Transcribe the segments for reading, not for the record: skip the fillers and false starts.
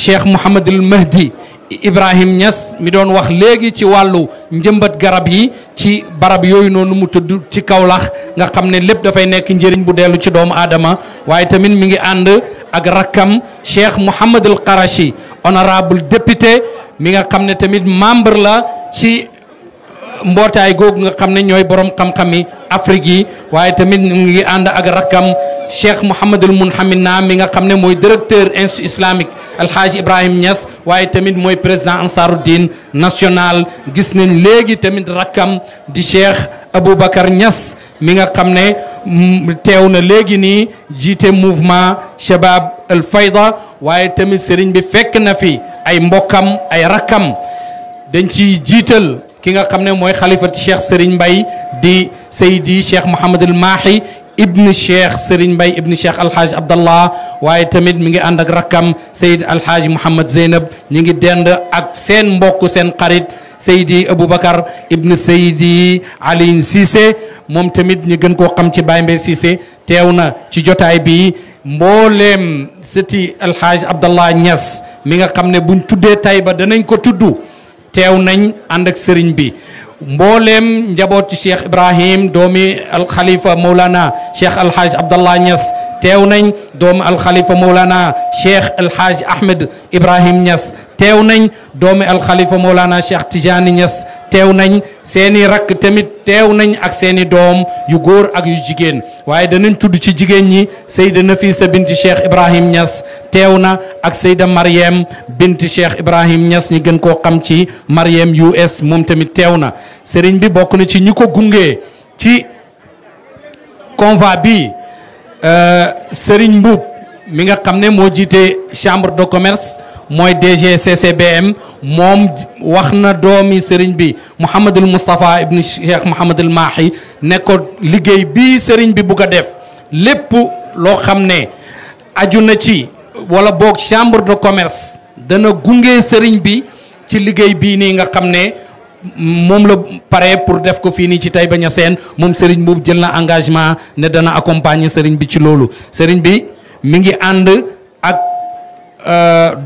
Cheikh Mouhamadul Mahdi Ibrahim Niass mi doon wax léegi ci wàllu njëmbat garab yi ci barab yooyu noonu mu tudd ci Kaolack nga xam ne lépp dafay nekk njëriñ bu dellu ci doomu aadama waaye tamit mi ngi ànd ak rakkam Cheikh Mouhamadul Qarachi honorable député mi nga xam ne tamit membre la ci mbootaay googu nga xam ne ñooy borom xam-xami Afrique yi waaye tamit mu ngi ànd ak rakkam Cheikh Mouhamadul Munhamina mi nga xam ne mooy directeur institut islamique Alhaji Ibrahim Niass waaye tamit mooy président Ansaruddin national gis nañ léegi tamit rakkam di Cheikh Aboubacar Niass mi nga xam ne teew na léegi nii jiite mouvement Shabab al Fayda waaye tamit sëriñ bi fekk na fi ay mbokkam ay rakkam dañ ci jiital ki nga xam ne mooy xalifat Cheikh Serigne Mbaye di Seydi Cheikh Mouhamadul Mahi ibn Cheikh Serigne Mbaye ibn Cheikh Alhaji Abdallah waaye tamit mi ngi ànd ak rakkam Seydi Alhaji Mouhamad Zeynab ñi ngi dend ak seen mbokk seen xarit Seydi Aboubacar ibn Seydi Aliin Cissé moom tamit ñu gën koo xam ci Baye Mbaye Cissé teew na ci jotaay bi mbooleem sëti Alhaji Abdallah Niass mi nga xam ne buñ tuddee Taïba danañ ko tudd teew nañ ànd ak sëriñ bi mbooleem njabooti Cheikh Ibrahim doomi alxalifa Mawlana Cheikh Alhaji Abdallah Niass teew nañ doomi alxalifa Mawlana Cheikh Alhaji Ahmed Ibrahim Niass teew nañ doomi alxalifa Mawlana Cheikh Tijani Niass teew nañ seeni rakk tamit teew nañ ak seeni doom yu góor ak yu jigéen waaye danañ tudd ci jigéen ñi Seyda Nafisa binti Cheikh Ibrahim Niass teew na ak Seyda Mariam binti Cheikh Ibrahim Niass ñi gën koo xam ci Mariam US moom tamit teew na sëriñ bi bokk na ci ñi ko gunge ci convoi bi sëriñ Mbuub mi nga xam ne moo jiite chambre de commerce mooy DG CCBM moom wax na doomi sëriñ bi Mouhamadul Moustapha ibn Cheikh Mouhamadul Mahi ne ko liggéey bii sëriñ bi bugg a def lépp loo xam ne aju na ci wala boog chambre de commerce dana gunge sëriñ bi ci liggéey bii nii nga xam ne moom la pare pour def ko fii nii ci Taïba Niassène moom sëriñ boobu jël na engagement ne dana accompagner sëriñ bi ci loolu sëriñ bi mi ngi ànd ak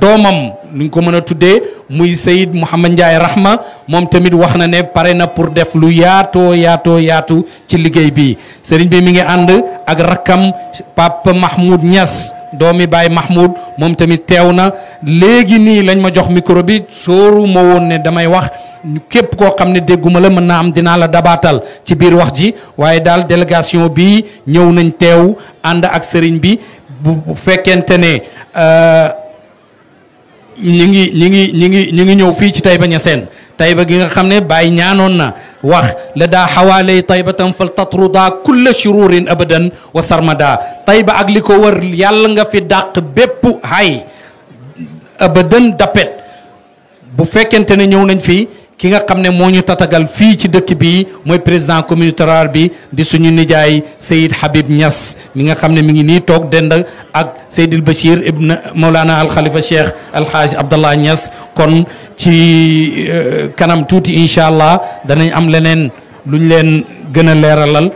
doomam nuñ ko mën a tuddee muy Seyid Mouhamad Ndiaye Rahma moom tamit wax na ne pare na pour def lu yaatu ci liggéey bi sëriñ bi mi ngi ànd ak rakkam Papa Mahmoud Niass doomi Baye Mahmoud moom tamit teew na léegi nii lañ ma jox micro bi sooru ma woon ne damay wax képp koo xam ne dégguma la mën naa am dinaa la dabaatal ci biir wax ji waaye daal délégation bi ñëw nañ teew ànd ak sëriñ bi bu fekkente ne ñi ngi ñëw fii ci Taïba Niassène Taïba gi nga xam ne Baye ñaanoon na wax la daa xawaaley taybatan fal tatruda kulla shururin abadan wa sarmada Taïba ak li ko wër yàlla nga fi dàq bépp hay abadan dapet bu fekkente ne ñëw nañ fii ki nga xam ne moo ñu tatagal fii ci dëkk bi mooy président communautaire bi di suñu nijaay Seyid Habib Niass mi nga xam ne mi ngi nii toog dend ak Seydil Bachir ibn Mawlana al Khalifa Cheikh Alhaji Abdallah Niass kon ci kanam tuuti incha allah danañ am leneen luñ leen gën a leeralal.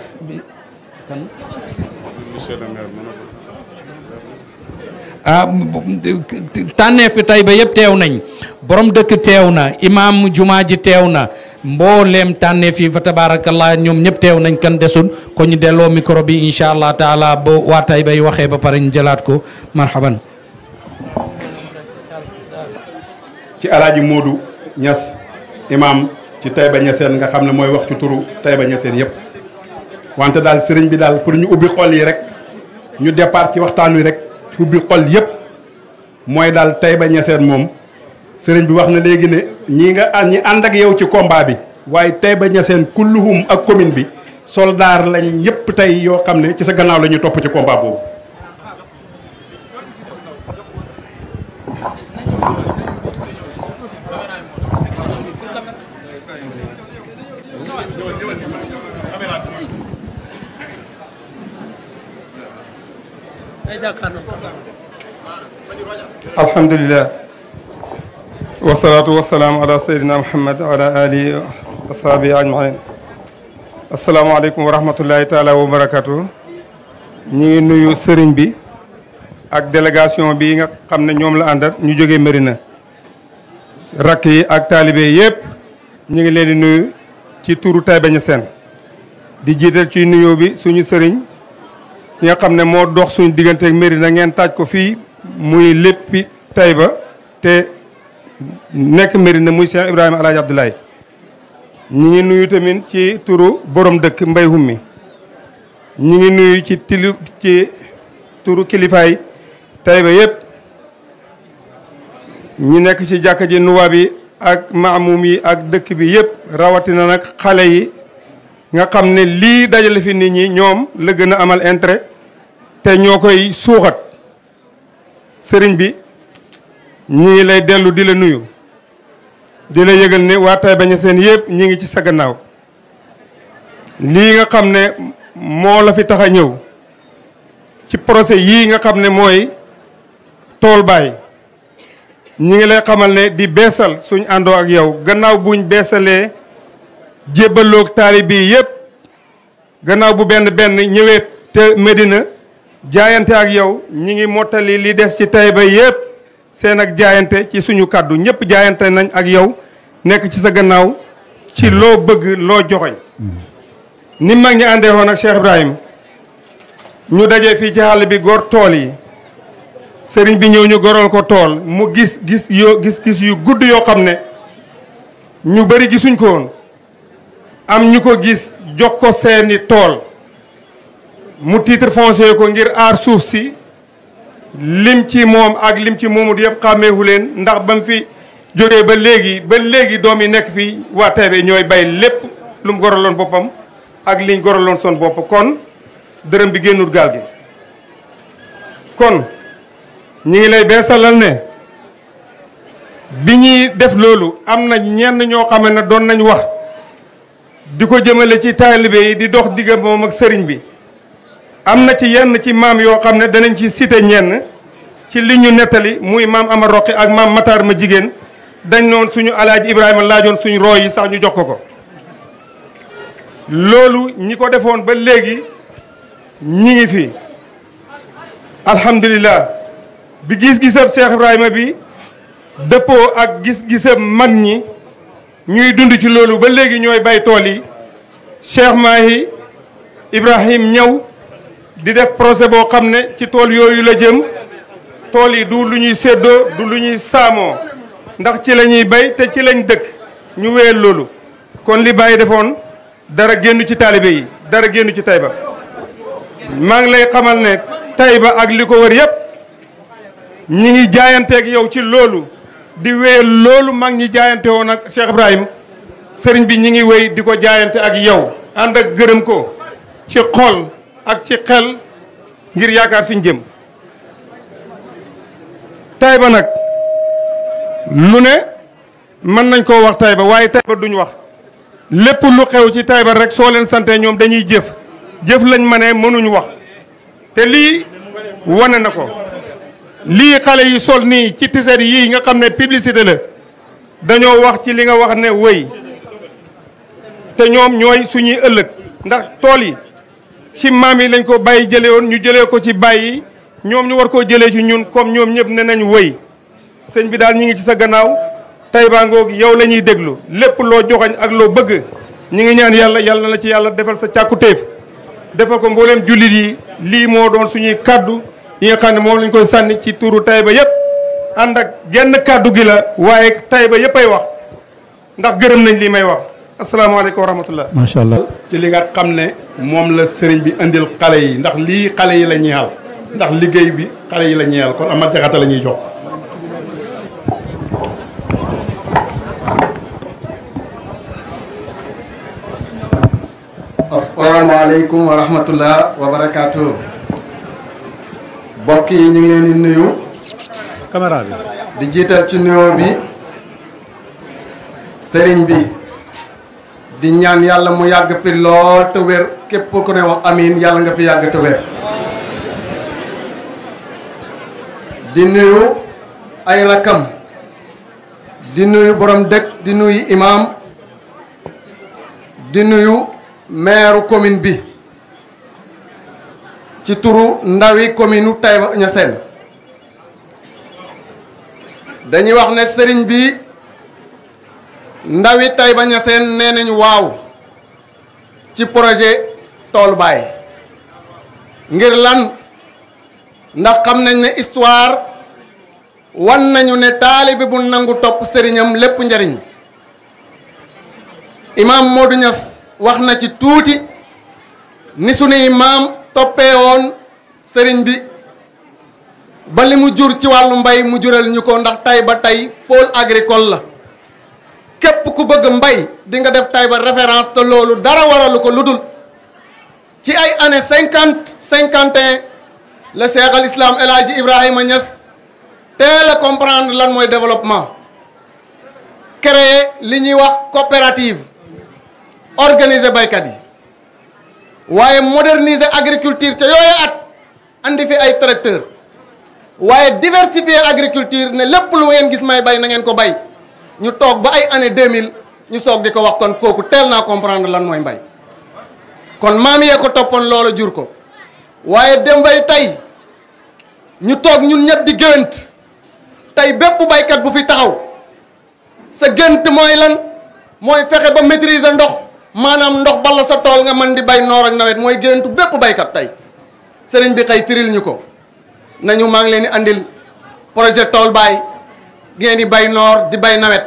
Tànneef fi Taïba yëpp teew nañ borom dëkk teew na imam jumaa ji teew na mbooleem tànneef yi fa tabarakallah ñoom ñëpp teew nañ kan desul ko ñu delloo micro bi incha allah taala ba waa Taïba yi waxee ba pare ñu jëlaat ko marhaban. ci alaaji Modou Niass imam ci Taïba Niassène nga xam ne mooy wax ci turu Taïba Niassène yëpp wante daal sëriñ bi daal pour ñu ubbi xol yi rek ñu départ ci waxtaan wi rek ubbi xol yëpp mooy daal Taïba Niassène moom sëriñ bi wax na léegi ne ñi ànd ak yow ci combat bi waaye Taïba Niassène kulluhum ak commune bi soldaar lañ yëpp tey yoo xam ne ci sa gannaaw la ñu topp ci combat boobu. alhamdulillah wasalaatu wasalaamu ala sayyidina muhammad wa ala alihi wa ashabihi ajmain asalaamaaleykum wa rahmatullahi taala wa barakatu ñu ngi nuyu sëriñ bi ak délégation bi nga xam ne ñoom la àndat ñu jógee Médina rakk yi ak taalibe yëpp ñu ngi leen di nuyu ci turu Taïba Niassène di jiital ci nuyoo bi suñu sëriñ yi nga xam ne moo dox suñu diggante ak Médina ngeen taaj ko fii muy léppi Taïba te nekk Médina muy Cheikh Ibrahima Alaaji Abdoulaye ñi ngi nuyu tamit ci turu borom dëkk Mbay Hummi ñi ngi nuyu ci turu kilifaay Taïba yëpp ñu nekk ci jàkka ji nuwaab yi ak maamum yi ak dëkk bi yëpp rawatina nag xale yi nga xam ne lii dajale fi nit ñi ñoom la gën a amal intérêt te ñoo koy suuxat sëriñ bi ñi ngi lay dellu di la nuyu di la yëgal ne waa Taïba Niassène yëpp ñi ngi ci sa gannaaw lii nga xam ne moo la fi tax a ñëw ci procès yii nga xam ne mooy tool baay ñi ngi lay xamal ne di beesal suñ àndoo ak yow gannaaw buñ beesalee jébbaloog taalibe yi yëpp gannaaw bu benn ñëwee te Médina jaayante ak yow ñi ngi mottali li des ci Taïba yëpp seen ak jaayante ci suñu kàddu ñëpp jaayante nañ ak yow nekk ci sa gannaaw ci loo bëgg loo joxoñ ni mag ñi àndee woon ak Cheikh Ibrahim ñu dajee fii ci xàll bi gor tool yi sëriñ bi ñëw ñu goral ko tool mu gis yu gudd yoo xam ne ñu bari gisuñ ko woon am ñu ko gis jox ko seeni tool mu titre foncier ko ngir aar suuf si lim ci moom ak lim ci moomut yëpp xàmmeewu leen ndax ba mu fi jógee ba léegi doom yi nekk fii waa Taïba ñooy bay lépp lu mu goraloon boppam ak liñ goraloon son bopp kon dërëm bi génnul gaal gi kon ñi ngi lay beesalal ne bi ñuy def loolu am na ñenn ñoo xam ne doon nañ wax di ko jëmale ci taalibe yi di dox digga moom ak sëriñ bi am na ci yenn ci maam yoo xam ne danañ ci cité ñenn ci li ñu nettali muy maam Ama Roqi ak maam Matar ma jigéen dañ noon suñu alaaji Ibrahima laajoon suñu rooy yi sax ñu jox ko loolu ñi ko defoon ba léegi ñi ngi fi alhamdulilah bi gis-gisab Cheikh Ibrahima bi dëppoo ak gis-gisab mag ñi ñuy dund ci loolu ba léegi ñooy bay tool yi Cheikh Mahi Ibrahim ñëw di def procès boo xam ne ci tool yooyu la jëm tool yi du lu ñuy séddoo du lu ñuy saamoo ndax ci la ñuy bay te ci lañ dëkk ñu wéyal loolu kon li bàyyi defoon dara génn ci taalibe yi dara génn ci Taïba maa ngi lay xamal ne Taïba ak li ko wër yëpp ñi ngi jaayanteeg yow ci loolu di wéyal loolu mag ñi jaayante woon ak Cheikh Ibrahim sëriñ bi ñi ngi wéy di ko jaayante ak yow ànd ak gërëm ko ci xol ak ci xel ngir yaakaar fi ñu jëm Taïba nag lu ne mën nañ koo wax Taïba waaye Taïba duñ wax lépp lu xew ci Taïba rek soo leen sante ñoom dañuy jëf lañ ma ne mënuñ wax te lii wane na ko lii xale yi sol nii ci tiset yii nga xam ne publicité la dañoo wax ci li nga wax ne wëy te ñoom ñooy suñuy ëllëg ndax tool yi ci maam yi lañ ko bàyyi jëlee woon ñu jëlee ko ci bàyyi ñoom ñu war koo jëlee ci ñun comme ñoom ñëpp ne nañ wëy sëñ bi daal ñi ngi ci sa gannaaw Taïba ngoog yow la ñuy déglu lépp loo joxoñ ak loo bëgg ñi ngi ñaan yàlla na la ci yàlla defal sa càkkutéef defal ko mbooleem jullit yi lii moo doon suñuy kaddu yi nga xam ne moom lañ koy sànni ci turu Taïba yëpp ànd ak genn kaddu gi la waaye Taïba yëpp ay wax ndax gërëm nañ lii may wax asalaamaaleykum wa rahmatullah. macha allah. ci li nga xam ne moom la sëriñ bi indil xale yi ndax lii xale yi la ñeexal ndax liggéey bi xale yi la ñeexal kon Amath Diakhaté la ñuy jox. asalaamaaleykum wa rahmatullah wa barakaatu. mbokk yi ñu ngi leen di nuyu. caméra bi. di jiital ci nuyoo bi sëriñ bi di ñaan yàlla mu yàgg fi lool te wér képp ku ne wax amiin yàlla nga fi yàgg te wér. di nuyu ay rakam di nuyu borom dëkk di nuyu imam di nuyu maire commune bi ci turu ndawi commune u Taïba Niassène dañuy wax ne sëriñ bi ndawi Taïba Niassène nee nañu waaw ci projet Toolu Baay ngir lan ndax xam nañ ne histoire wan nañu ne taalibe bu nangu topp sëriñam lépp njariñ imaam Modou Niass wax na ci tuuti ni sunuy maam toppee woon sëriñ bi ba li mu jur ci wàllu mbay mu jural ñu ko ndax Taïba tey pôle agricole la képp ku bëgg mbay di nga def Taïba référence te loolu dara waralu ko lu dul ci ay années 51 le Cheikh al Islam El Hadji Ibrahima Niass teel a comprendre lan mooy développement créer li ñuy wax coopérative organiser baykat yi waaye moderniser agriculture ca yooyu at andi fi ay tracteur waaye diversifier agriculture ne lépp lu ngeen gis may bay na ngeen ko bay ñu toog ba ay année 2000 ñu soog di ko wax kon kooku teel naa comprendre lan mooy mbay kon maam yee ko toppoon loola jur ko waaye dembay tey ñu toog ñun ñëpp di géwént tey bépp baykat bu fi taxaw sa gént mooy lan mooy fexe ba maîtriser ndox maanaam ndox bala sa tool nga mën di bay noor ak nawet mooy géntu bépp baykat tey sëriñ bi xëy firil ñu ko nañu maa ngi leen di andil projet Tool Baay ngeen di bay noor di bay nawet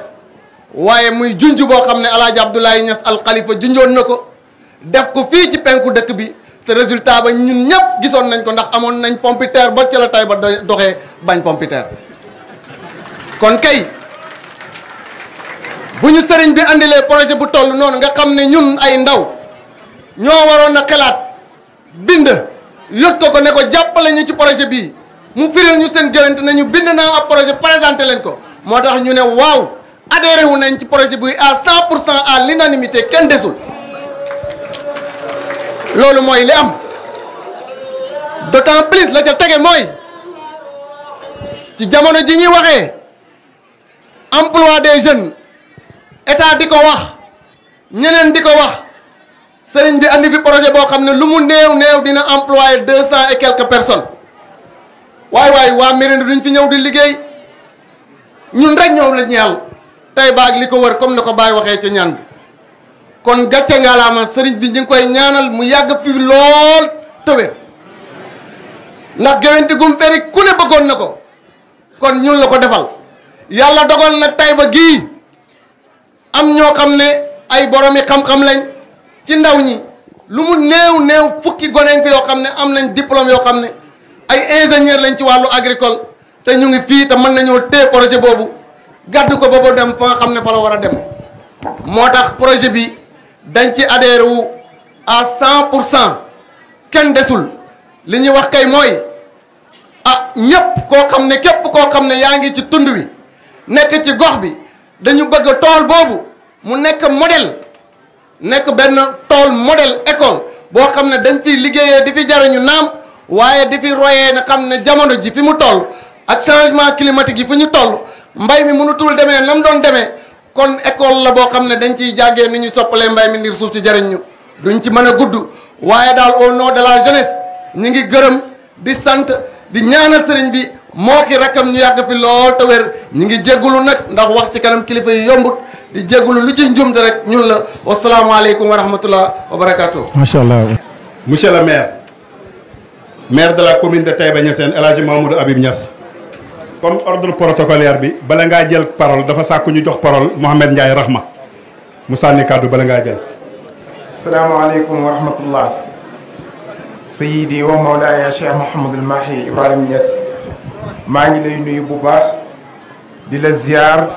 waaye muy junj boo xam ne El Hadj Abdoulaye Niass Al Khalifa junjoon na ko def ko fii ci penku dëkk bi te résultat ba ñun ñëpp gisoon nañ ko ndax amoon nañ pompiteer ba ca la Taïba doxee bañ pompiteer kon kay bu ñu sëriñ bi andilee projet bu toll noonu nga xam ne ñun ay ndaw ñoo waroon a xalaat bind yot ko ne ko jàppale ñu ci projet bii mu firil ñu seen géwént nañu bind naa ab projet présenté leen ko moo tax ñu ne waaw adhéré wu nañ ci projet bi à 100% à l'unanimité kenn desul loolu mooy li am d'autant plus la ca tege mooy ci jamono ji ñuy waxee emploi des jeunes état di ko wax ñeneen di ko wax sëriñ bi andi fi projet boo xam ne lu mu néew dina employer 200 et quelques personnes waay waa Mérina duñ fi ñëw di liggéey ñun rek ñoom la ñeel Taïba ak li ko wër comme na ko Baye waxee ca ñaan bi kon gàcce ngalaama sëriñ bi ñu ngi koy ñaanal mu yàgg fi lool tëwét ndax géwénti gum feri ku ne bëggoon na ko kon ñun la ko defal yàlla dogal na Taïba gii am ñoo xam ne ay boromi xam-xam lañ ci ndaw ñi lu mu néew fukki goneen fi yoo xam ne am nañ diplôme yoo xam ne ay ingénieur lañ ci wàllu agricole te ñu ngi fii te mën nañoo téye projet boobu gàddu ko boobu dem fa nga xam ne fa la war a dem moo tax projet bi dañ ci adhéré wu à 100% kenn desul li ñuy wax kay mooy ñépp koo xam ne képp koo xam ne yaa ngi ci tund wi nekk ci gox bi dañu bëgg tool boobu mu nekk modèle nekk benn tool modèle école boo xam ne dañ fiy liggéeyee di fi jariñu naam waaye di fi royee na xam ne jamono ji fi mu toll ak changement climatique yi fi ñu toll mbay mi mënutul demee nam doon demee kon école la boo xam ne dañ ciy jàngee ni ñu soppalee mbay mi ngir suuf ci jariñ ñu duñ ci mën a gudd waaye daal au nom de la jeunesse ñi ngi gërëm di sant di ñaanal sëriñ bi moo ki rakkam ñu yàgg fi lool te wér ñi ngi jéggulu nag ndax wax ci kanam kilifa yi yombut di jéggulu lu ci njumte rek ñun la wasalaamaaleykum wa rahmatullah wa barakatuh. macha allah. monsieur le maire de la commune de Taïba Niassène El Hadji Mamadou Habib Niass comme ordre protocolaire bi bala ngaa jël parole dafa sàkku ñu jox parole Mouhamed Ndiaye Rahma mu sànni kàddu bala ngaa jël. asalaamaaleykum wa rahmatullah. Sayyidi wa Mawlaaya Cheikh Mouhamadul Mahi Ibrahima Niass maa ngi lay nuyu bu baax di la ziar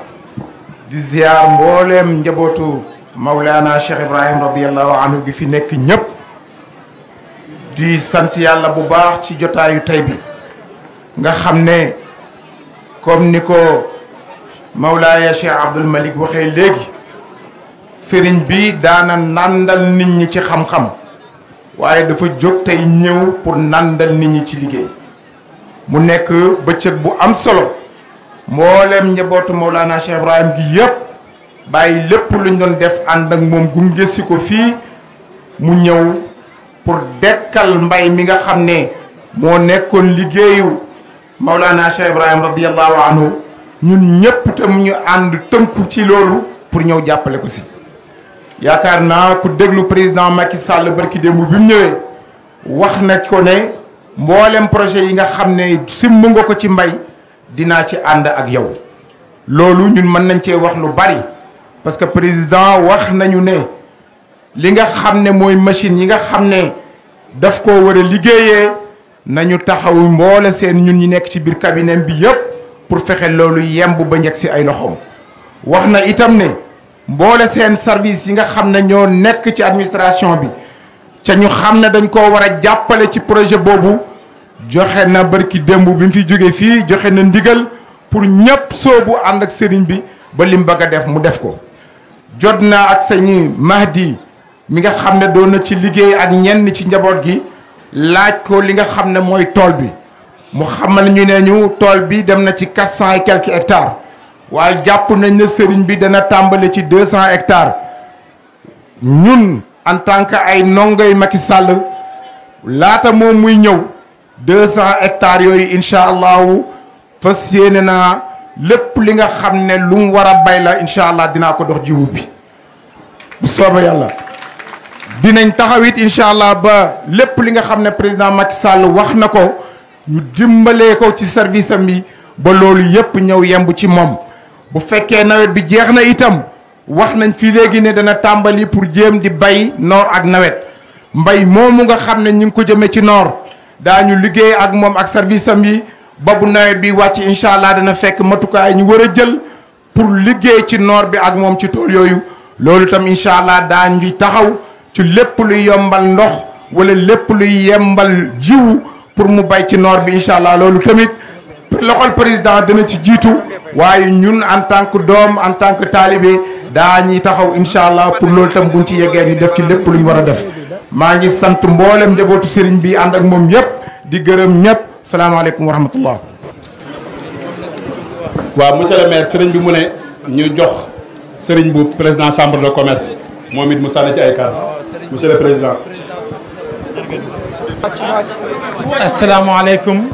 mbooleem njabootu Mawlaana Cheikh Ibrahim radiyallahu anhu gi fi nekk ñëpp di sant yàlla bu baax ci jotaayu tey bi nga xam ne comme ni ko Mawlaaya Cheikh Abdul Malik waxee léegi sëriñ bi daana nandal nit ñi ci xam-xam waaye dafa jóg tey ñëw pour nandal nit ñi ci liggéey mu nekk bëccëg bu am solo mboolem njabootu Mawlana Cheikh Ibrahim gi yëpp bàyyi lépp luñ doon def ànd ak moom gunge si ko fii mu ñëw pour dekkal mbay mi nga xam ne moo nekkoon liggéeyu Mawlana Cheikh Ibrahim radiyallahu anhu ñun ñëpp tam ñu ànd tënku ci loolu pour ñëw jàppale ko si. yaakaar naa ku déglu président Macky Sall barki démb bi mu ñëwee wax na ko ne mboolem projet yi nga xam ne simb nga ko ci mbay dinaa ci ànd ak yow. loolu ñun mën nañ cee wax lu bari parce que président wax nañu ne li nga xam ne mooy machine yi nga xam ne daf ko war a liggéeyee nañu taxaw mboole seen ñun ñi nekk ci biir cabinet bi yëpp pour fexe loolu yemb ba njëkk si ay loxoom. wax na itam ne mboole seen service yi nga xam ne ñoo nekk ci administration bi ca ñu xam ne dañ koo war a jàppale ci projet boobu joxe na barki démb bi mu fi jóge fii joxe na ndigal pour ñëpp soobu ànd ak sëriñ bi ba lim bëgg a def mu def ko. jot naa ak sëñ Mahdi mi nga xam ne doon na ci liggéey ak ñenn ci njaboot gi laaj ko li nga xam ne mooy tool bi mu xamal ñu ne ñu tool bi dem na ci 400 et quelques hectares waaye jàpp nañ ne sëriñ bi dana tàmbale ci 200 hectares. ñun en tant que ay ndongoy Macky Sall laata moom muy ñëw 200 hectares yooyu incha allahu fas yéene naa lépp li nga xam ne lu mu war a bay la incha allah dinaa ko dox jiwu bi bu soobee yàlla. dinañ taxawit incha allah ba lépp li nga xam ne président Macky Sall wax na ko ñu dimbalee ko ci service am bi ba loolu yépp ñëw yemb ci moom. bu fekkee nawet bi jeex na itam wax nañ fi léegi ne dana tàmbali pour jéem di bay noor ak nawet mbay moomu nga xam ne ñu ngi ko jëmee ci noor daañu liggéey ak moom ak service am yi ba bu nawet bi wàcc incha allah dana fekk matukaay ñu war a jël pour liggéey ci noor bi ak moom ci tool yooyu. loolu itam incha allah daañu taxaw ci lépp luy yombal ndox wala lépp luy yembal jiwu pour mu bay ci noor bi incha allah loolu tamit loxol président dana ci jiitu waaye ñun en tant que doom en tant que talibé daañuy taxaw incha allah pour loolu tam buñ ci yeggee ñu def ci lépp lu ñu war a def. maa ngi sant mboolem njabootu sëriñ bi ànd ak moom yëpp di gërëm ñëpp salaamaaleykum wa rahmatullah. waaw monsieur le maire sëriñ bi mu ne ñu jox sëriñ bu président chambre de commerce moom it mu sànni ci ay kàddu monsieur le président. asalaamaaleykum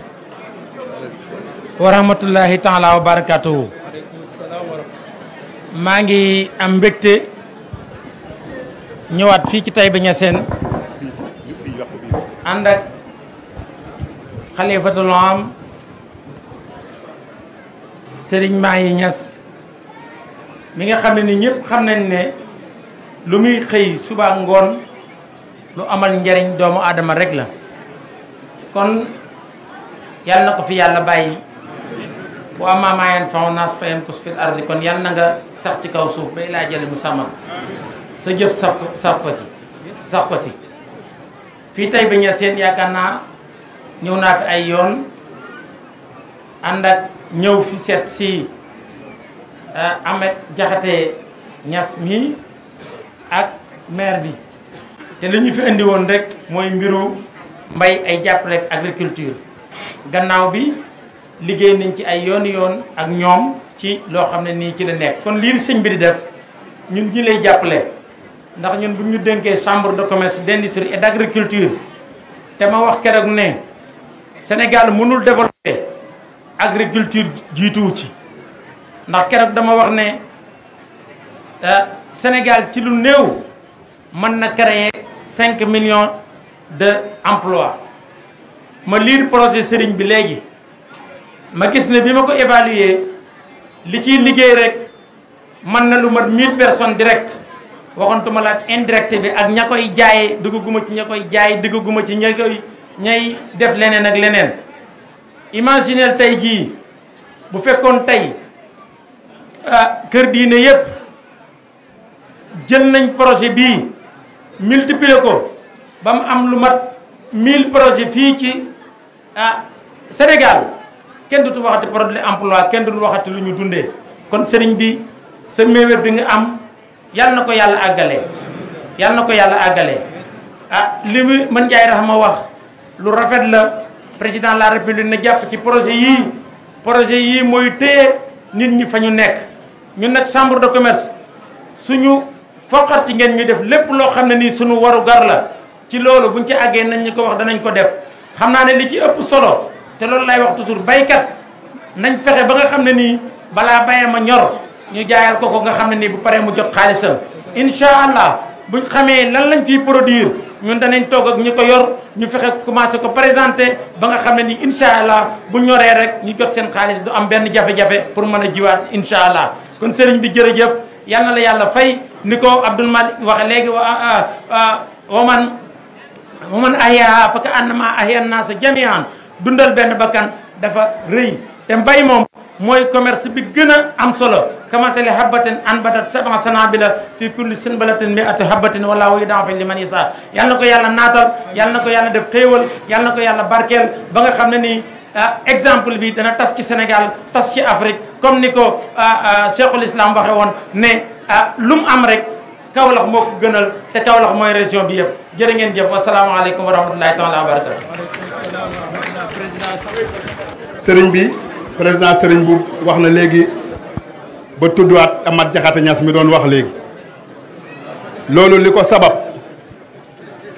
wa rahmatullahi taala wa barakatuhu. maa ngi am mbégte ñëwaat fii ci Taïba Niassène ànd ak xalifatul am Serigne Mahi Niass mi nga xam ne ni ñëpp xam nañ ne lu muy xëy suba ngoon lu amal njariñ doomu aadama rek la kon yàlla na ko fi yàlla bàyyi bu amma maa yanfa'u naas fa yamkus fil ardi kon yàlla na nga sax ci kaw suuf bay laa jële mu sàmmal sa jëf sax ko ci fii Taïba Niassène yaakaar naa ñëw naa fi ay yoon ànd ak ñëw fi seet si Ahmed Diakhaté Niass mi ak maire bi te li ñu fi indi woon rek mooy mbiru mbay ay jàppale ak agriculture gannaaw bi liggéey nañ ci ay yoon ak ñoom ci loo xam ne nii ci la nekk kon lii sëñ bi di def ñun ñi lay jàppale ndax ñun bu ñu dénkee chambre de commerce d'industrie et d'agriculture te ma wax keroog ne Sénégal mënul développer agriculture jiituwu ci ndax keroog dama wax ne Sénégal ci lu néew mën na créer 5 millions de emplois ma lire projet sëriñ bi léegi ma gis ne bi ma ko évaluer li ciy liggéey rek mën na lu mat 1000 personnes direct waxantuma la indirect bi ak ña koy jaayee duggaguma ci ña koy jaay duggaguma ci ñay def leneen ak leneen. imagineel tey jii bu fekkoon tey kër diine yépp jël nañ projet bii multiplier ko ba mu am lu mat 1000 projets fii ci Sénégal kenn dutu waxati problème emploi kenn dutu waxati lu ñu dundee kon sëriñ bi sa méwér bi nga am yàlla na ko yàlla àggale yàlla na ko yàlla àggale li mu mën Ndiaye Rahma wax lu rafet la président de la république na jàpp ci projet yii mooy téye nit ñi fa ñu nekk ñun nag chambre de commerce suñu foqar ci ngeen ñu def lépp loo xam ne nii suñu waru gar la ci loolu buñ ci àggee nañ ñu ko wax danañ ko def xam naa ne li ci ëpp solo te loolu lay wax toujours baykat nañ fexe ba nga xam ne nii balaa bayee ma ñor ñu jaayal ko nga xam ne nii bu paree mu jot xaalisam incha allah buñ xamee lan lañ fiy produire ñun danañ toog ak ñi ko yor ñu fexe commencé ko présenté ba nga xam ne nii incha allah bu ñoree rek ñu jot seen xaalis du am benn jafe-jafe pour mën a jiwaat incha allah kon sëriñ bi jërëjëf yal na la yàlla fay ni ko Abdoul Malik waxe léegi waman ahyaa fa ka annama ahya naasa jamian dundal benn bakkan dafa rëy te mbay moom mooy commerce bi gën a am solo kamasali habbatin anbatat sab'a sanabila fi kulli sunbulatin mi'atu habbatin wallahu yudaa'ifu liman yashaa yal na ko yàlla naatal yal na ko yàlla def xéewal yal na ko yàlla barkeel ba nga xam ne nii exemple bi dana tas ci Sénégal tas ci Afrique comme ni ko Cheikhul Islam waxe woon ne lu mu am rek Kaolack moo ko gënal te Kaolack mooy région bi yëpp jërë ngeen jëf wasalaamaaleykum wa rahmatullahi taala wa barakatu sëriñ bi président sëriñ bu wax na léegi ba tudduwaat Amath Diakhaté Niass mi doon wax léegi loolu li ko sabab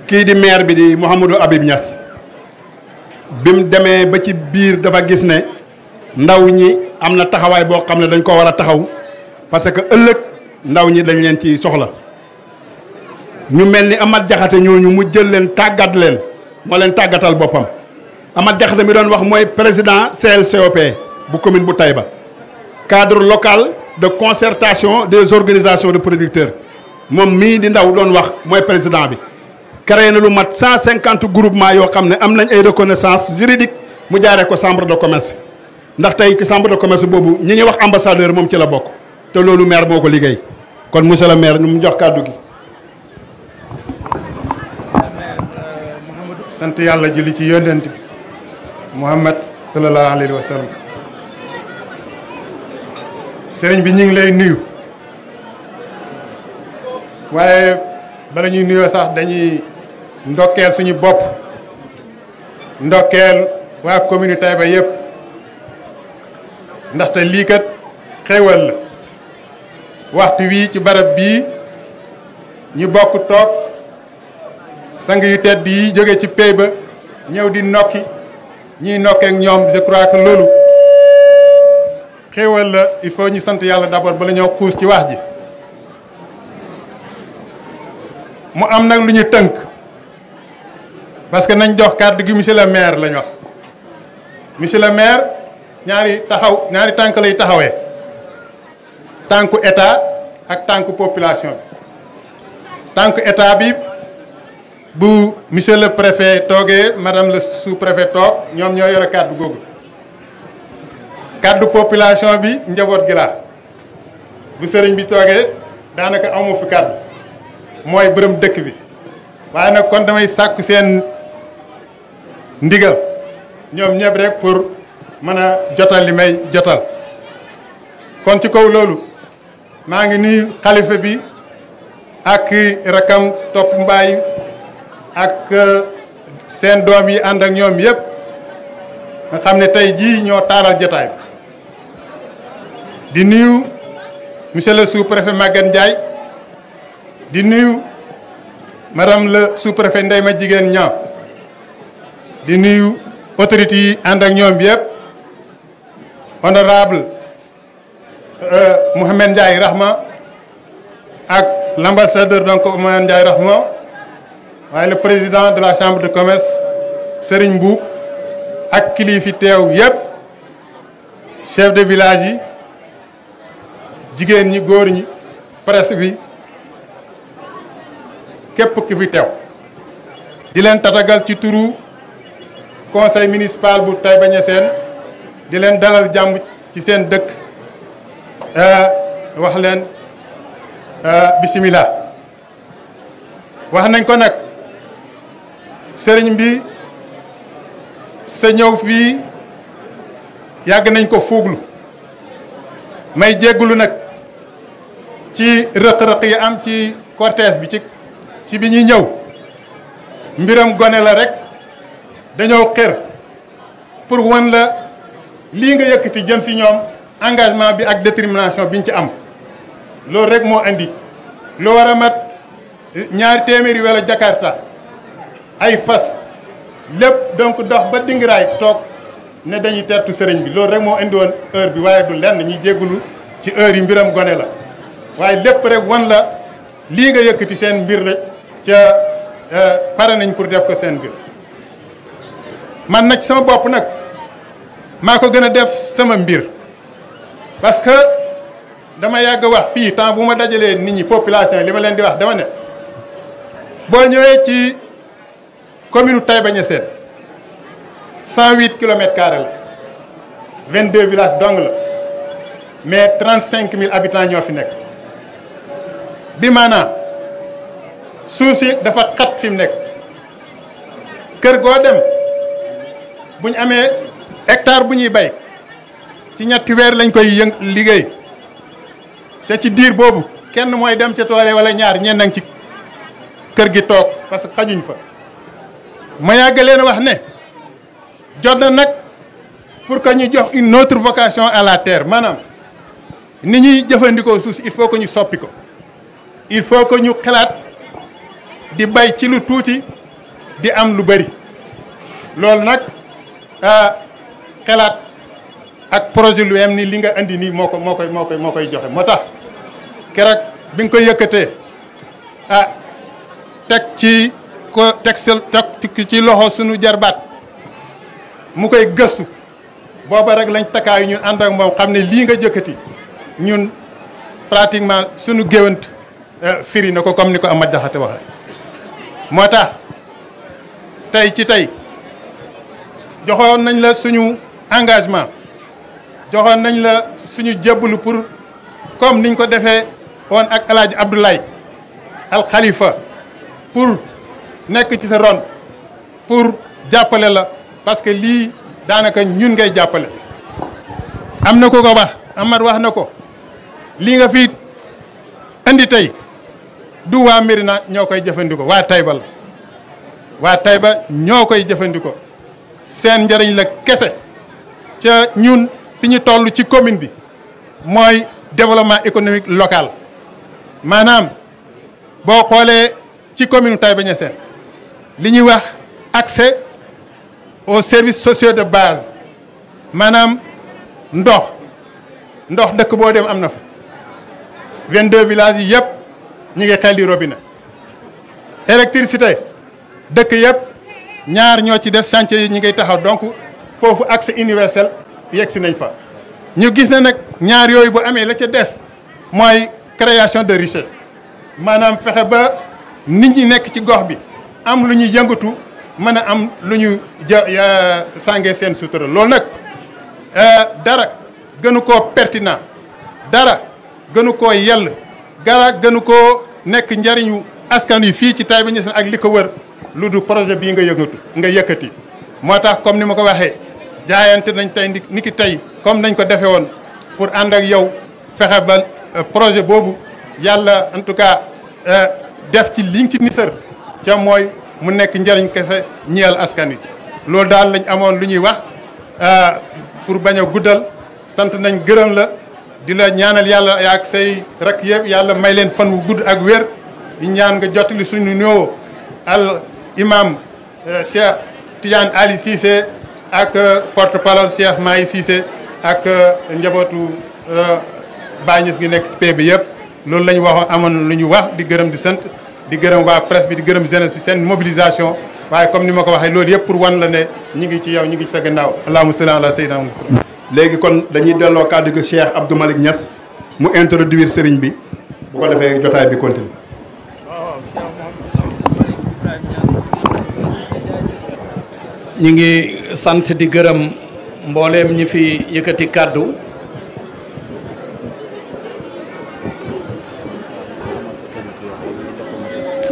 kii di maire bi di Mouhamadou Habib Niass bi mu demee ba ci biir dafa gis ne ndaw ñi am na taxawaay boo xam ne dañ ko war a taxaw parce que ëllëg ndaw ñi dañ leen ci soxla ñu mel ni Amath Diakhaté ñooñu mu jël leen tàggat leen moo leen tàggatal boppam Amath Diakhaté mi doon wax mooy président CLCOP bu commune bu Taïba cadre local de concertation des organisations de producteurs moom mii di ndaw doon wax mooy président bi créé na lu mat 150 groupements yoo xam ne am nañ ay reconnaissance juridique mu jaaree ko chambre de commerce ndax tey ci chambre de commerce boobu ñi ñuy wax ambassadeur moom ci la bokk te loolu maire moo ko liggéey kon monsieur le maire ñu mu jox kàddu gi. sant yàlla julli ci yonent bi Muhammad sallallahu alayhi wa sallam sëriñ bi ñu ngi lay nuyu waaye bala ñuy nuyoo sax dañuy ndokkeel suñu bopp ndokkeel waa commune Taïba yëpp ndaxte lii kat xéewal la waxtu wii ci barab bii ñu bokk toog sang yu tedd yi jóge ci pay ba ñëw di nokki ñiy nokkee ak ñoom je crois que loolu xéewal la il faut ñu sant yàlla d'abord bala ñoo xuus ci wax ji mu am nag lu ñu tënk parce que nañ jox kàddu gi monsieur le maire lañ wax monsieur le maire ñaari tànk lay taxawee tànku état ak tànku population bi tànku état bi bu monsieur le préfet toogee madame le sous-préfet toog ñoom ñoo yore kàddu googu kàddu population bi njaboot gi laa bu sëriñ bi toogee daanaka amu fi kàddu mooy bërëm dëkk bi waaye nag kon damay sàkku seen ndigal ñoom ñëpp rek pour mën a jotal li may jotal kon ci kaw loolu maa ngi nuyu xalifa bi ak rakam topp mbaay ak seen doom yi ànd ak ñoom yëpp nga xam ne tey jii ñoo taalal jotaay di nuyu monsieur le sous-préfet Maguette Ndiaye di nuyu madame le sous-préfet Ndeye Ma Jigéen Ñaa di nuyu autorités yi ànd ak ñoom yëpp honorable Mouhamed Ndiaye Rahma ak l'ambassadeur donc Mouhamed Ndiaye Rahma waaye le président de la chambre de commerce Serigne Mboup ak kilifi teew yëpp chef de village yi jigéen ñi góor ñi presse bi képp ki fi teew di leen tatagal ci turu conseil municipal bu Taïba Niassène di leen dalal jàmm ci seen dëkk wax leen bismillah wax nañ ko nag sëriñ bi sa ñëw fii yàgg nañ ko fuuglu may jéggulu nag ci rëq-rëq yi am ci cortège bi ci bi ñuy ñëw mbiram gone la rek dañoo xër pour wan la lii nga yëkkati jëm si ñoom engagement bi ak détermination biñ ci am loolu rek moo andi lu war a mat 200 wala Jakarta ay fas lépp donc dox ba dingiraay toog ne dañuy tertu sëriñ bi loolu rek moo indi woon heure bi waaye du lenn ñuy jéggulu ci heure yi mbiram gone la waaye lépp rek wan la lii nga yëkkati seen mbir la ca pare nañ pour def ko seen mbir man nag sama bopp nag maa ko gën a def sama mbir parce que dama yàgg wax fii temps bu ma dajalee nit ñi population li ma leen di wax dama ne boo ñëwee ci commune Taïba Niassène 108 kilomètres carrés la 22 villages dong la mais 35 000 habitants ñoo fi nekk bi maanaam suuf si dafa xat fi mu nekk kër goo dem bu ñu amee hectare bu ñuy bay ci ñetti weer lañ koy liggéey te ci diir boobu kenn mooy dem ca toole wala ñaar ñenn nag ci kër gi toog parce que xajuñ fa ma yàgg leen wax ne jot na nag pour que ñu jox une autre vocation à la terre maanaam ni ñuy jëfandikoo suuf si il faut que ñu soppi ko il faut que ñu xalaat di bay ci lu tuuti di am lu bari loolu nag xalaat ak projet lu yem ni li nga indi nii moo koy joxe moo tax keroog bi nga koy yëkkatee teg ci ci loxo suñu jarbaat mu koy gëstu booba rek lañ takkaayu ñun ànd ak moom xam ne lii nga jëkkati ñun pratiquement suñu géwant firi na ko comme ni ko Amath Diakhaté waxee moo tax tey ci tey joxoon nañ la suñu engagement joxoon nañ la suñu jébbalu pour comme niñ ko defee woon ak El Hadj Abdoulaye Al Khalifa pour nekk ci sa ron pour jàppale la parce que lii daanaka ñun ngay jàppale. am na ko wax Amar wax na ko lii nga fi indi tey du waa Médina ñoo koy jëfandikoo waa Taïba la waa Taïba ñoo koy jëfandikoo seen njëriñ la kese ca ñun fi ñu toll ci commune bi mooy développement économique local maanaam boo xoolee ci commune Taïba Niassène li ñuy wax accès aux services sociaux de base maanaam ndox dëkk boo dem am na fa 22 villages yi yëpp ñu ngi xel di robinet électricité dëkk yëpp ñaar ñoo ci def chantier yi ñu ngay taxaw donc foofu accès universel yegg si nañ fa ñu gis ne nag ñaar yooyu bu amee la ca des mooy création de richesse maanaam fexe ba nit ñi nekk ci gox bi am lu ñuy yëngatu mën a am lu ñu sàngee seen sutura loolu nag dara gënu koo pertinent dara gënu koo yell dara gënu koo nekk njariñu askan wi fii ci Taïba Niassène ak li ko wër lu du projet bii nga yëkkati moo tax comme ni ma ko waxee jaayante nañ tey ni ki tey comme nañ ko defee woon pour ànd ak yow fexe ba projet boobu yàlla en tout cas def ci liñ ci nisër ca mooy mu nekk njariñ kese ñeel askan wi loolu daal lañ amoon lu ñuy wax pour bañ a guddal sant nañ gërëm la di la ñaanal yàlla yaak say rek yëpp yàlla may leen fan wu gudd ak wér di ñaan nga jottali suñu nuyoo al imam Cheikh Tidiane Ali Cissé ak porte parole Cheikh Mahi Cissé ak njabootu Baye Niass gi nekk ci pays bi yëpp loolu la ñu waxoon amoon lu ñu wax di gërëm di sant di gërëm waa presse bi di gërëm jeunesse bi seen mobilisation waaye comme ni ma ko waxee loolu yëpp pour wan la ne ñi ngi ci yow ñi ngi ci sa gannaaw allahumma salli ala sayyidina Muhammad. léegi kon dañuy delloo kàddu gi Cheikh Abdou Malick Niass mu introduire sëriñ bi bu ko defee jotaay bi continue. ñi ngi sant di gërëm mbooleem ñi fi yëkkati kàddu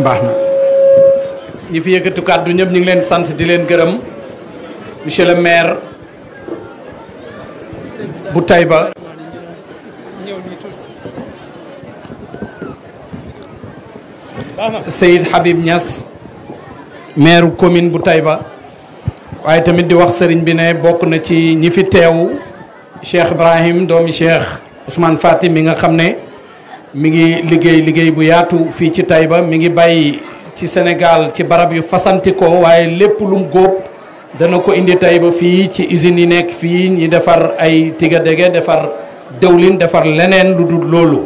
baax na ñi fi yëkkati kàddu ñëpp ñu ngi leen sant di leen gërëm monsieur le maire bu Taïba Seyid Habib Niass maire commune bu Taïba waaye tamit di wax sëriñ bi ne bokk na ci ñi fi teew Cheikh Ibrahim doomi Cheikh Ousmane Fati mi nga xam ne mi ngi liggéey bu yaatu fii ci Taïba mi ngi bàyyi ci Sénégal ci barab yu fasantikoo waaye lépp lum góob dana ko indi Taïba fii ci usines yi nekk fii ñi defar ay tigadege defar dëwlin defar leneen lu dul loolu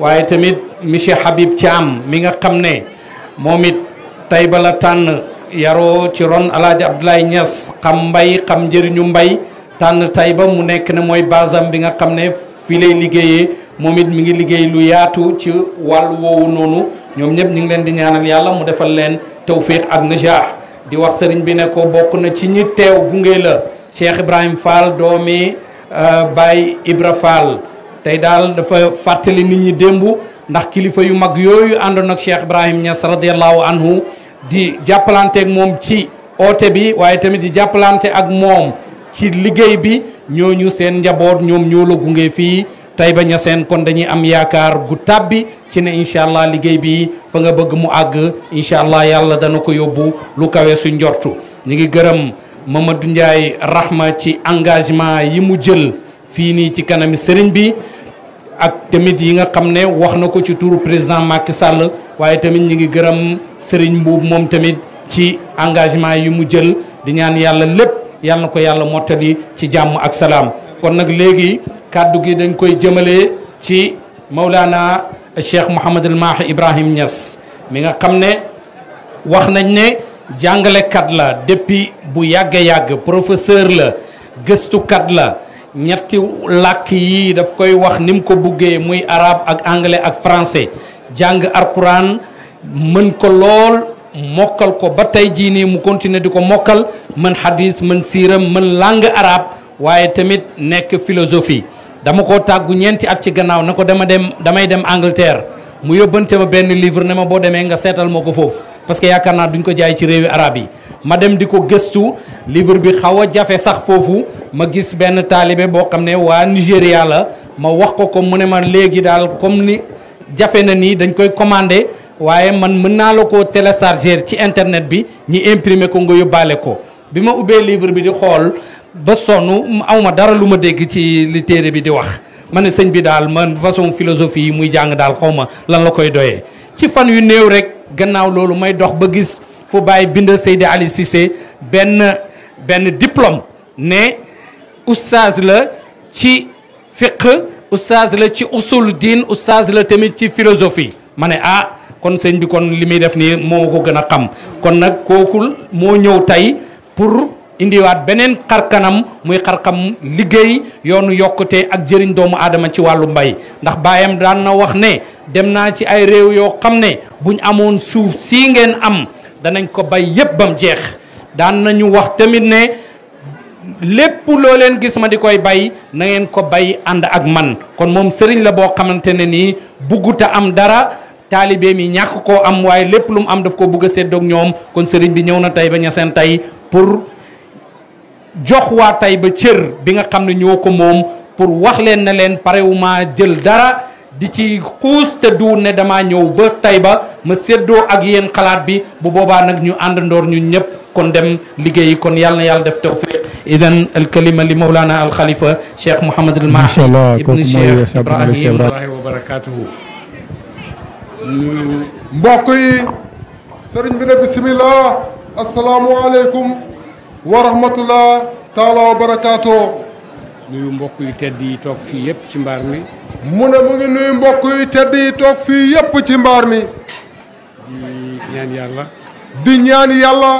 waaye tamit monsieur Habib Thiam mi nga xam ne moom it Taïba la tànn yaroo ci ron Alaaji Abdoulaye Niass xam mbay xam njëriñu mbay tànn Taïba mu nekk ne mooy basam bi nga xam ne fii lay liggéeyee moom it mi ngi liggéey lu yaatu ci wàllu woowu noonu ñoom ñëpp ñu ngi leen di ñaanal yàlla mu defal leen tawfiq ak najaax di wax sëriñ bi ne ko bokk na ci ñi teew gunge la Cheikh Ibrahim Fall doomi Baye Ibra Fall tey daal dafa fàttali nit ñi démb ndax kilifa yu mag yooyu àndoon ak Cheikh Ibrahim Niass radiallahu anhu di jàppalante ak moom ci oote bi waaye tamit di jàppalante ak moom ci liggéey bi ñooñu seen njaboot ñoom ñoo la gunge fii Taïba Niassène kon dañuy am yaakaar gu tàbbi ci ne incha allah liggéey bi fa nga bëgg mu àgg incha allah yàlla dana ko yóbbu lu kawe su njortu ñu ngi gërëm Mamadou Ndiaye Rahma ci engagement yi mu jël fii nii ci kanami sëriñ bi ak tamit yi nga xam ne wax na ko ci turu président Macky Sall waaye tamit ñu ngi gërëm sëriñ Mbuub moom tamit ci engagement yi mu jël di ñaan yàlla lépp yàlla na ko yàlla mottali ci jàmm ak salaam kon nag léegi kàddu gi dañ koy jëmale ci Maulana Cheikh Mouhamadul Mahi Ibrahim Niass mi nga xam ne wax nañ ne jàngalekat la depuis bu yàgg professeur la gëstukat la ñetti làkk yi daf koy wax ni mu ko buggee muy arabe ak anglais ak français jàng alquran mën ko lool mokkal ko ba tey jii nii mu continuer di ko mokkal mën hadis mën siiram mën langue arabe waaye tamit nekk philosophie dama ko tàggu ñeenti at ci gannaaw na ko damay dem Angleterre mu yóbbante ma benn livre ne ma boo demee nga seetal ma ko foofu parce que yaakaar naa duñ ko jaay ci réewi arab yi ma dem di ko gëstu livre bi xaw a jafe sax foofu ma gis benn taalibe boo xam ne waa Nigéria la ma wax ko mu ne ma léegi daal comme ni jafe na nii dañ koy commandé waaye man mën naa la ko télécharger ci internet bi ñi imprimer ko nga yóbbaale ko bi ma ubbee livre bi di xool ba sonn awma dara lu ma dégg ci li téere bi di wax ma ne sëñ bi daal man façon philosophie yi muy jàng daal xaw ma lan la koy doyee ci fan yu néew rek gannaaw loolu may dox ba gis fu bàyyi bind Seydi Ali Cissé benn diplôme ne oustaz la ci fiqh oustaz la ci usul diin oustaz la tamit ci philosophie ma ne kon sëñ bi kon li muy def nii moo ko gën a xam kon nag kooku moo ñëw tey pour indiwaat beneen xarkanam muy xarkam liggéey yoonu yokkute ak jëriñ doomu aadama ci wàllu mbay ndax baayam daan na wax ne dem naa ci ay réew yoo xam ne buñ amoon suuf sii ngeen am danañ ko bay yépp bam jeex daan nañu wax tamit ne lépp loo leen gis ma di koy bay na ngeen ko bay ànd ak man kon moom sëriñ la boo xamante ne nii bugguta am dara taalibe mi ñàkk koo am waaye lépp lu mu am daf ko bugg a séddoog ñoom kon sëriñ bi ñëw na Taïba Niassène tey pour jox waa Taïba cër bi nga xam ne ñoo ko moom pour wax leen ne leen parewuma jël dara di ci xuus te du ne damaa ñëw ba Taïba ma séddoo ak yéen xalaat bi bu boobaa nag ñu àndandoor ñun ñëpp kon dem liggéeyi kon yàlla na yàlla def tawfiq idan al kalima li mawlana al xalifa Cheikh Mouhamad al Mahi ibn Cheikh Ibrahim wa barakatuhu. mbokk yi sëriñ bi ne bismillah asalaamualeykum wa rahmatullah taala wa barakaatoo. nuyu mbokk yu tedd yi toog fii yëpp ci mbaar mi. mu ne mu ngi nuyu mbokk yu tedd yi toog fii yëpp ci mbaar mi. di ñaan yàlla. di ñaan yàlla.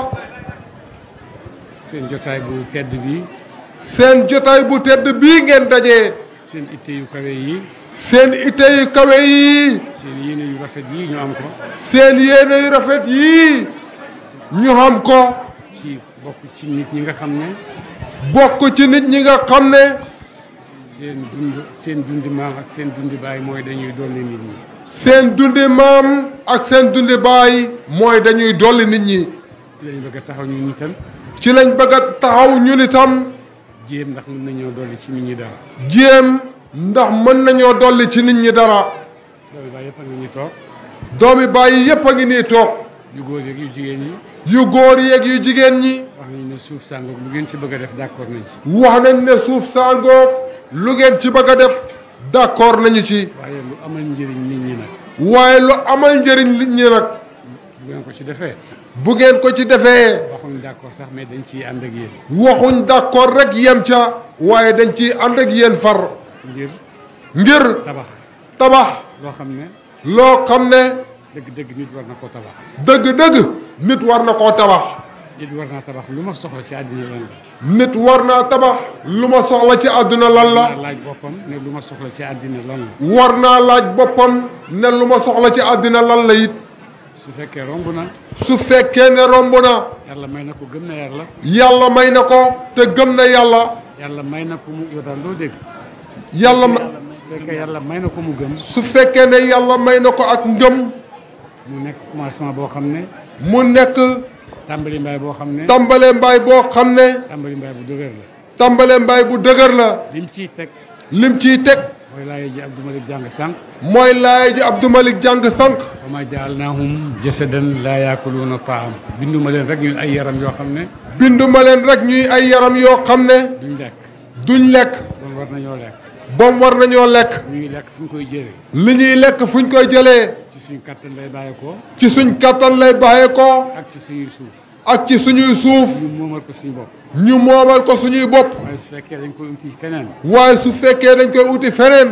seen jotaay bu tedd bi. seen jotaay bu tedd bii ngeen dajee. seen itte yu kawe yi. seen itte yu kawe yi. seen yéene yu rafet yi ñu am ko. seen yéene yu rafet yii ñu xam ko. ci bokk ci nit ñi nga xam ne. bokk ci nit ñi nga xam ne. seen dundi maam ak seen dundi baay mooy dañuy dolli nit ñi. seen dundi maam ak seen dundi baay mooy dañuy dolli nit ñi. ci lañ bëgg a taxaw ñun itam. ci lañ bëgg a taxaw ñun itam. jéem ndax mën nañoo dolli ci nit ñi dara. jéem ndax mën nañoo dolli ci nit ñi dara. doomi baay yëpp a ngi nii toog. doomi baay yëpp a ngi nii toog. yu góor yeeg yu jigéen ñi. yu góor yeeg yu jigéen ñi. wax nañ ne suuf sàngoog lu ngeen ci bëgg a def d'accord nañ ci. wax nañ ne suuf sàngoog lu ngeen ci bëgg a def d'accord nañu ci. waaye lu amal njëriñ nit ñi nag. waaye lu amal njëriñ nit ñi nag. bu ngeen ko ci defee. bu ngeen ko ci defee. waxuñ d'accord sax mais dañ ciy ànd ak yéen. waxuñ d'accord rek yem ca. waaye dañ ciy ànd ak yéen far. ngir tabax. loo xam ne. loo xam ne. dëgg-dëgg nit war na koo tabax. dëgg-dëgg nit war na koo tabax. nit war naa tabax lu ma soxla ci àddina lan la. nit war naa tabax lu ma soxla ci àdduna lan la. war naa laaj boppam ne lu ma soxla ci àddina lan la. war naa laaj boppam ne lu ma soxla ci àddina lan la it. su fekkee romb na. su fekkee ne romb na. yàlla may na ko gëm na yàlla. yàlla may na ko te gëm na yàlla. yàlla may na ko mu yow daal doo dégg. yàlla su fekkee yàlla may na ko mu gëm. su fekkee ne yàlla may na ko ak ngëm. mu nekk commencement boo xam ne. mu nekk. tàmbali mbaay boo xam ne. tàmbale mbaay boo xam ne. tàmbali mbaay bu dëgër la. tàmbale mbaay bu dëgër la. lim ciy teg. lim ciy teg. mooy laay ji Abdou Malick jàng sànq. mooy laay ji Abdou Malick jàng sànq. wa maa jaalnaahum jasadan laa yaakuluuna taam. binduma leen rek ñuy ay yaram yoo xam ne. binduma leen rek ñuy ay yaram yoo xam ne. duñ lekk. duñ lekk. bon war nañoo lekk. bon war nañoo lekk. li ñuy lekk fu ñu koy jëlee. li ñuy lekk fu ñu koy jëlee. ci suñ kattan lay bàyyeekoo. ci suñ kattan lay bàyyeekoo. ak ci suñuy suuf. ak ci suñuy suuf. ñu moomal ko suñu bopp. ñu moomal ko suñuy bopp. waaye su fekkee dañ koy uti feneen. waaye su fekkee dañ koy uti feneen.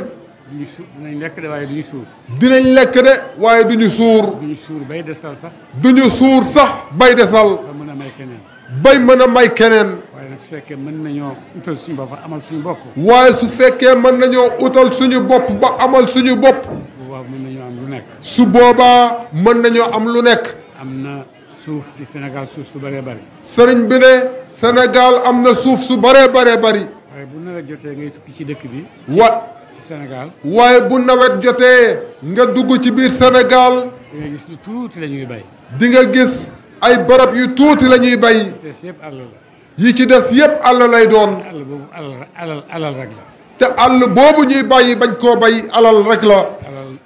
duñu suur dinañ lekk de waaye duñu suur. dinañ lekk de waaye duñu suur. duñu suur bay desal sax. duñu suur sax bay desal. ba mën a may keneen. bay mën a may keneen. waaye nag su fekkee mën nañoo utal suñu bopp amal suñu bopp. waaye su fekkee mën nañoo utal suñu bopp ba amal suñu bopp. bu boobaa mën nañoo am lu nekk. su boobaa mën nañoo am lu nekk. am na suuf ci Sénégal suuf su bëree bëri. sëriñ bi ne Sénégal am na suuf su bëree bëree bëri. waaye bu nawet jotee ngay tukki ci dëkk bi. ci Sénégal. waaye bu nawet jotee nga dugg ci biir Sénégal. di nga gis lu tuuti la ñuy bay. di nga gis ay barab yu tuuti la ñuy bay. te yëpp àll la. yi ci des yëpp àll lay doon. àll boobu alal rek la. te àll boobu ñuy bàyyi bañ koo bay alal rek la.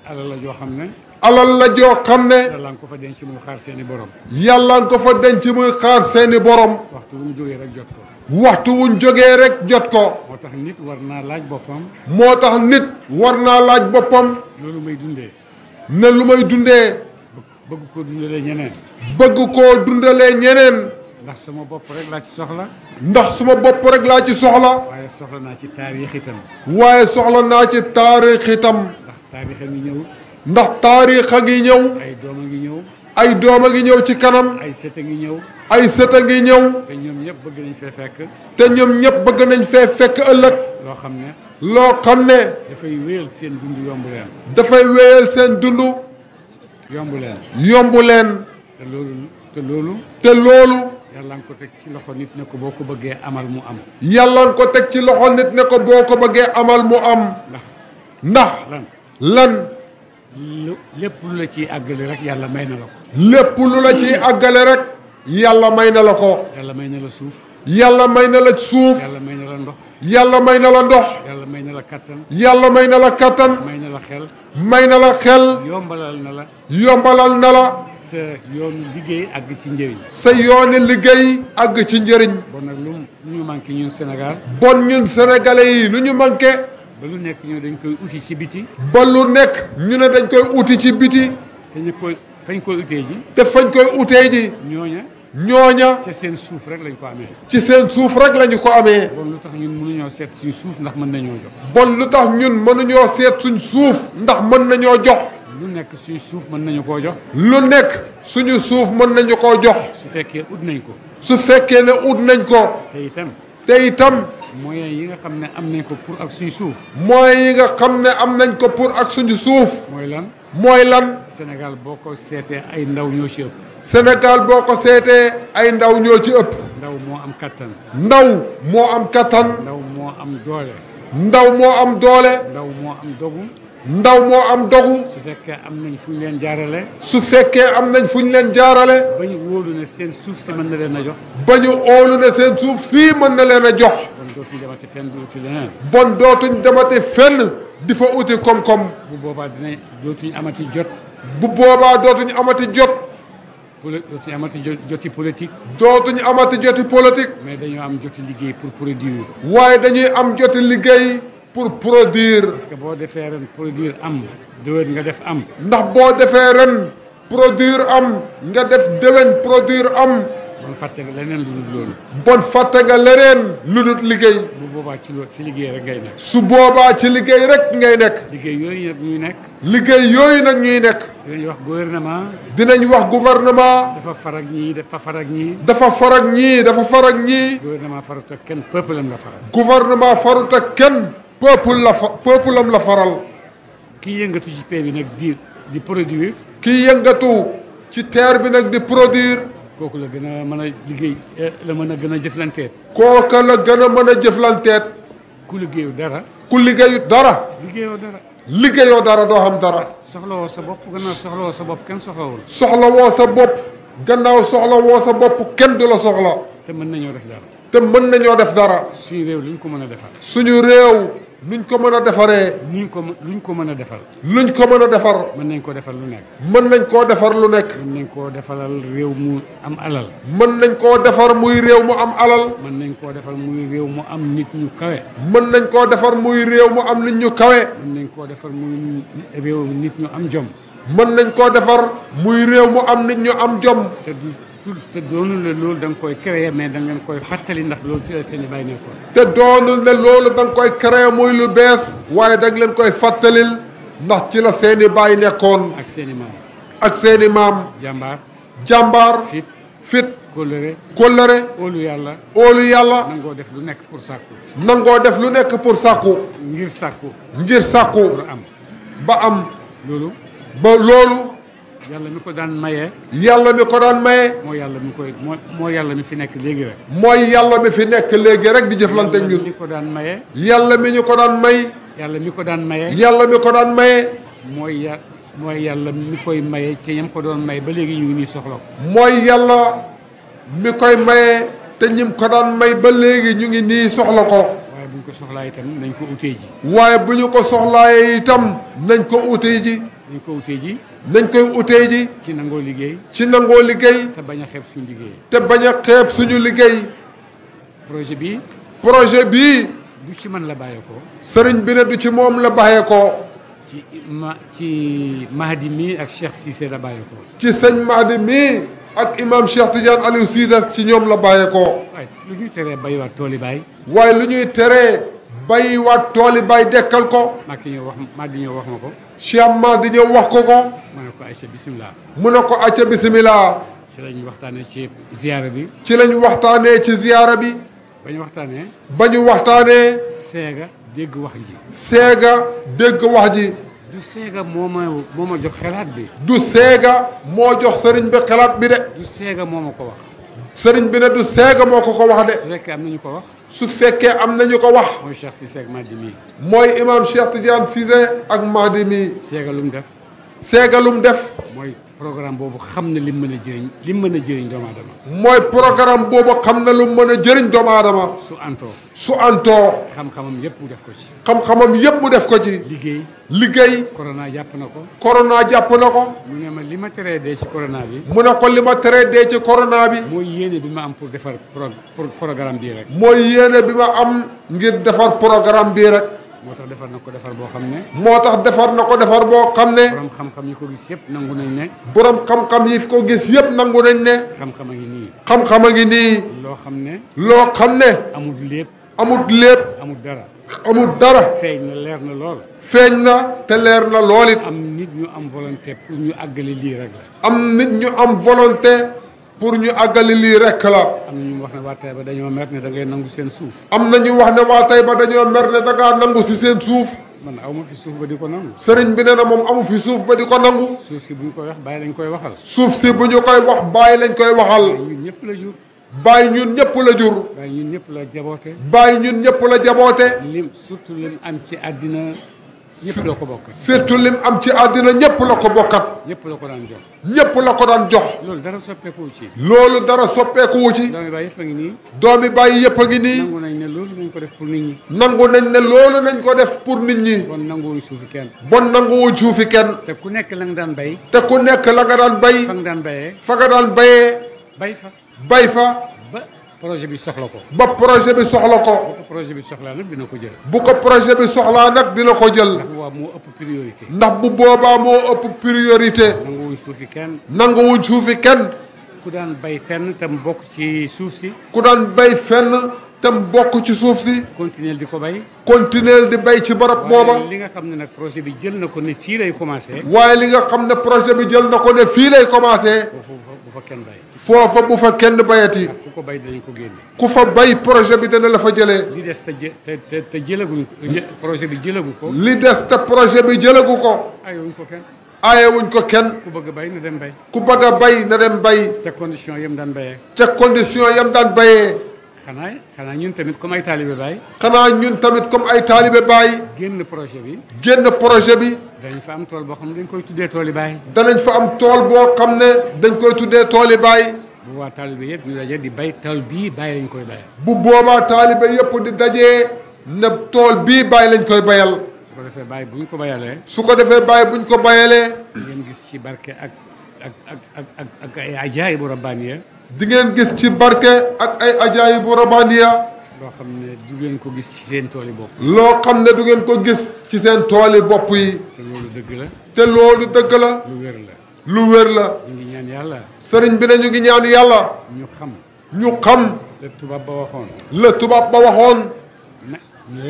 alal la joo xam ne. alal la joo xam ne. yàlla nga ko fa denc muy xaar seeni borom. yàlla nga ko fa denc muy xaar seeni borom. waxtu wu ñu jógee rek jot ko. waxtu wuñ jógee rek jot ko. moo tax nit war naa laaj boppam. moo tax nit war naa laaj boppam. loolu may dundee. ne lu may dundee. bëgg koo dundalee ñeneen. bëgg koo dundalee ñeneen. ndax sama bopp rek laa ci soxla. ndax suma bopp rek laa ci soxla. waaye soxla naa ci taarix itam. waaye soxla naa ci taarix itam. ndax taarix a ngi ñëw. ndax taarix a ngi ñëw. ay doom a ngi ñëw. ay doom a ngi ñëw ci kanam. ay sët a ngi ñëw. ay sët a ngi ñëw. te ñoom ñëpp bëgg nañ fee fekk. te ñoom ñëpp bëgg nañ fee fekk ëllëg. loo xam ne. loo xam ne. dafay wéyal seen dund yomb leen. dafay wéyal seen dund. yomb leen. yomb leen. te loolu. te loolu. yàlla nga ko teg ci loxo nit ne ko boo ko bëggee amal mu am. yàlla nga ko teg ci loxo nit ne ko boo ko bëggee amal mu am. ndax. lan. lépp lu la ciy àggale rek yàlla may na la ko. lépp lu la ciy àggale rek. yàlla may na la ko. yàlla may na la suuf. yàlla may na la suuf. yàlla may na la ndox. yàlla may na la ndox. yàlla may na la kattan. yàlla may na la kattan. may na la xel. may na la xel. yombalal na la. yombalal na la. sa yoonu liggéey àgg ci njëriñ. sa yooni liggéey àgg ci njëriñ. bon nag lu ñu manqué ñun Sénégal. bon ñun sénégalais yi lu ñu manqué. ba lu nekk ñoo dañ koy uti ci biti. ba lu nekk ñu ne dañ koy uti ci biti. te ñu koy fañ koy utee ji. te fañ koy utee ji. ñooña. ci seen suuf rek lañ ko amee. ci seen suuf rek lañu ko amee. bon lu tax ñun mënuñoo seet suñ suuf ndax mën nañoo jox. bon lu tax ñun mënuñoo seet suñ suuf ndax mën nañoo jox. lu nekk suñ suuf mën nañu koo jox. lu nekk suñu suuf mën nañu koo jox. su fekkee ut nañ ko. su fekkee ne ut nañ ko. te itam. moyens yi nga xam ne am nañ ko pour ak suñu suuf. moyens yi nga xam ne am nañ ko pour ak suñu suuf. mooy lan. mooy lan. Sénégal boo ko seetee ay ndaw ñoo ci ëpp. Sénégal boo ko seetee ay ndaw ñoo ci ëpp. ndaw moo am kattan. ndaw moo am kattan. ndaw moo am doole. ndaw moo am doole. ndaw moo am dogu. ndaw moo am dogu. su fekkee am nañ fu ñu leen jaarale. su fekkee am nañ fu ñu leen jaarale. ba ñu wóolu ne seen suuf si mën na leen a jox. ba ñu óolu ne seen suuf sii mën na leen a jox. bon dootuñ demati fenn di uti leneen. bon dootuñ demati fenn di fa uti koom-koom. bu boobaa dinañ dootuñ amati jot. bu boobaa dootuñ amati jot. dootuñ amati joti politique. dootuñ amati joti politique. mais dañoo am joti liggéey pour produire. waaye dañuy am joti liggéey pour produire. parce que boo defee ren produire am. déwén nga def am. ndax boo defee ren produire am nga def déwén produire am. bon fàtte nga leneen lu dul loolu. bon fàtte nga leneen lu dul liggéey. bu boobaa ci liggéey rek ngay nekk. su boobaa ci liggéey rek ngay nekk. liggéey yooyu nag ñuy nekk. liggéey yooyu nag ñuy nekk. dinañ wax gouvernement. dinañ wax gouvernement. dafa farag ñii dafa farag ñii. dafa farag ñii dafa farag ñii. gouvernement farut ak kenn peuple am la faral. gouvernement farut ak kenn peuple am la faral. kii yëngatu ci paix bi nag di produire. kii yëngatu ci terre bi nag di produire. kooku la gën a mën a liggéey la mën a gën a jëflanteet. kooka la gën a mën a jëflanteet. ku liggéeyu dara. ku liggéeyu dara. liggéeyoo dara. liggéeyoo dara doo xam dara. soxlawoo sa bopp gannaaw soxlawoo sa bopp kenn soxlawul. soxlawoo sa bopp gannaaw soxlawoo sa bopp kenn du la soxla. te mën nañoo def dara. te mën nañoo def dara. suñu réew luñ ko mën a defar. suñu réew nuñ ko mën a defaree. luñ ko mën a defar. luñ ko mën a defar. mën nañ koo defar lu nekk. mën nañ koo defar lu nekk. mën nañ koo defaral réew mu am alal. mën nañ koo defar muy réew mu am alal. mën nañ koo defar muy réew mu am nit ñu kawe. mën nañ koo defar muy réew mu am nit ñu kawe. mën nañ koo defar muy réew nit ñu am jom. mën nañ koo defar muy réew mu am nit ñu am jom. te doonul ne loolu da nga koy créer mais da ngeen koy fàttali ndax loolu ci la seen i baay nekkoon. te doonul ne loolu da nga koy créer muy lu bees. waaye da nga leen koy fàttalil ndax ci la seen i baay nekkoon. ak seen i maam. ak seen i maam. jàmbaar. fit. kóllëre. óolu yàlla. nangoo def lu nekk pour sàkku. nangoo def lu nekk pour sàkku. ngir sàkku. pour am. ba am. loolu. yàlla mi ko daan maye. mooy yàlla mi koy mooy yàlla mi fi nekk léegi rek. mooy yàlla mi fi nekk léegi rek di jëflante ak ñun. yàlla mi ko daan maye. yàlla mi ñu ko daan may. yàlla mi ko daan maye. yàlla mi ko daan maye. mooy yàlla mi koy maye ci ñam ko doon may ba léegi ñu ngi nii soxla ko. mooy yàlla mi koy maye te ñim ko daan may ba léegi ñu ngi nii soxla ko. waaye bu ñu ko soxlaa itam nañ ko utee ji. waaye bu ñu ko soxlaa itam nañ ko utee ji. nañ ko utee ji. nañ koy utee ji. ci nangoo liggéey. te bañ a xeeb suñu liggéey. te bañ a xeeb suñu liggéey. projet bii. du ci man la bàyyeekoo. sëriñ bi ne du ci moom la bàyyeekoo. ci Mahdi mii ak Cheikh Cissé la bàyyeekoo. ci sëñ Mahdi mii ak imam Cheikh Tidiane Aliou Cissé ci ñoom la bàyyeekoo. waaye lu ñuy teree bayiwaat tooli baay. waaye lu ñuy teree bayiwaat tooli baay dekkal ko. Mahdi ñëw wax ma ko. Cheikh Mahdi ñëw wax ko ko. mu ne ko ayca bisimilah. mu ne ko ayca bisimilah. ci lañ waxtaanee ci ziyaara bi. ci lañ waxtaanee ci ziyaara bi. ba ñu waxtaanee. seega dégg wax ji. seega dégg wax ji. du seega moo ma jox xalaat bi. du seega moo jox sëriñ bi xalaat bi de. du seega moo ma ko wax. sëriñ bi ne du seega moo ko wax de. su fekkee am nañu ko wax. su fekkee am nañu ko wax. mooy Cheikh Cissé ak Mahdi mii. mooy imam Cheikh Tidiane Cissé ak Mahdi mii. seega lu mu def. seega lu mu def. mooy programme boobu xam na lim mën a jëriñ doomu aadama. mooy programme boobu xam na lu mën a jëriñ doomu aadama. su antoo. xam-xamam yëpp mu def ko ci. xam-xamam yëpp mu def ko ci. liggéey. corona jàpp na ko. mu ne ma li ma teree dee ci corona bi. mu ne ko li ma teree dee ci corona bi. mooy yéene bi ma am pour defar programme bii rek. mooy yéene bi ma am ngir defar programme bii rek. moo tax defar na ko defar boo xam ne. borom xam-xam yi ko gis yëpp nangu nañ ne. borom xam-xam yi ko gis yëpp nangu nañ ne. xam-xam a ngi nii. xam-xam a ngi nii. loo xam ne. amul lépp. amul dara. feeñ na leer na lool. feeñ na te leer na lool it. am nit ñu am volonté pour ñu àggale lii rek la. am nit ñu am volonté pour ñu àggale lii rek la. am na ñu wax ne waa Taïba dañoo mer ne da ngay nangu seen suuf. am na ñu wax ne waa Taïba dañoo mer ne da ngaa nangu si seen suuf. man aw ma fi suuf ba di ko nangu. sëriñ bi nee na moom amu fi suuf ba di ko nangu. suuf si bu ñu koy wax bàyyi lañ koy waxal. suuf si bu ñu koy wax bàyyi lañ koy waxal. ñun ñëpp la jur. bàyyi ñun ñëpp la jur. bàyyi ñun ñëpp la jaboote. bàyyi ñun ñëpp la jaboote. surtout lim am ci àddina ñëpp la ko bokkat. surtout lim am ci àddina ñëpp la ko bokkat. ñëpp la ko daan jox. ñëpp la ko daan jox. loolu dara soppeekuwu ci. doomi baay yëpp a ngi nii. doomi baay yëpp a ngi nii. nangu nañ ne loolu nañ ko def pour nit ñi. nangu nañ ne loolu nañ ko def pour nit ñi. bon nanguwuñ suufi kenn. te ku nekk la nga daan bay. fa nga daan bayee. bay fa. ba projet bi soxla ko. bu ko projet bi soxlaa nag dina ko jël. ndax bu boobaa moo ëpp priorité. nanguwuñ suufi kenn. nanguwuñ suufi kenn. ku daan bay fenn tam bokk ci suuf si. ku daan bay fenn tam bokk ci suuf si. continuer di ko bay. continuer di bay ci barab booba. waaye li nga xam ne nag projet bi jël na ko ne fii lay commencé. waaye li nga xam ne projet bi jël na ko ne fii lay commencé. foofu bu fa kenn bay. foofa bu fa kenn bayati. ku ko bay danañ ko génne. ku fa bay projet bi dana la fa jëlee. li des te jëlaguñ ko projet bi jëlagu ko. li des te projet bi jëlagu ko. ayewuñ ko kenn. aayewuñ ko kenn. ku bëgg a bay na dem bay. ku bëgg a bay na dem bay. ca condition yam daan bayee. ca condition yam daan bayee. xanaa ñun tamit comme ay taalibe baay. xanaa ñun tamit comme ay taalibe baay. génn projet bi. génn projet bi. danañ fa am tool boo xam ne dañ koy tuddee tooli baay. danañ fa am tool boo xam ne dañ koy tuddee tooli baay. bu waa taalibe yëpp ñu daje di bay tool bii baay lañ koy bayal. bu boobaa taalibe yëpp di dajee ne tool bii baay lañ koy bayal. su ko defee baay bu ñu ko bayalee. su ko defee baay buñ ko bayalee. ngeen gis ci barke ak ay ajaayibu rabbaaniya. di ngeen gis ci barke ak ay ajaayibu rabbaaniya. loo xam ne du ngeen ko gis ci seen tool yi bopp. loo xam ne du ngeen ko gis ci seen tooli bopp yi. te loolu dëgg la. te loolu dëgg la. lu wér la. lu wér la. ñu ngi ñaan yàlla. sëriñ bi ne ñu ngi ñaan yàlla. ñu xam. ñu xam. la tubaab ba waxoon. la tubaab ba waxoon.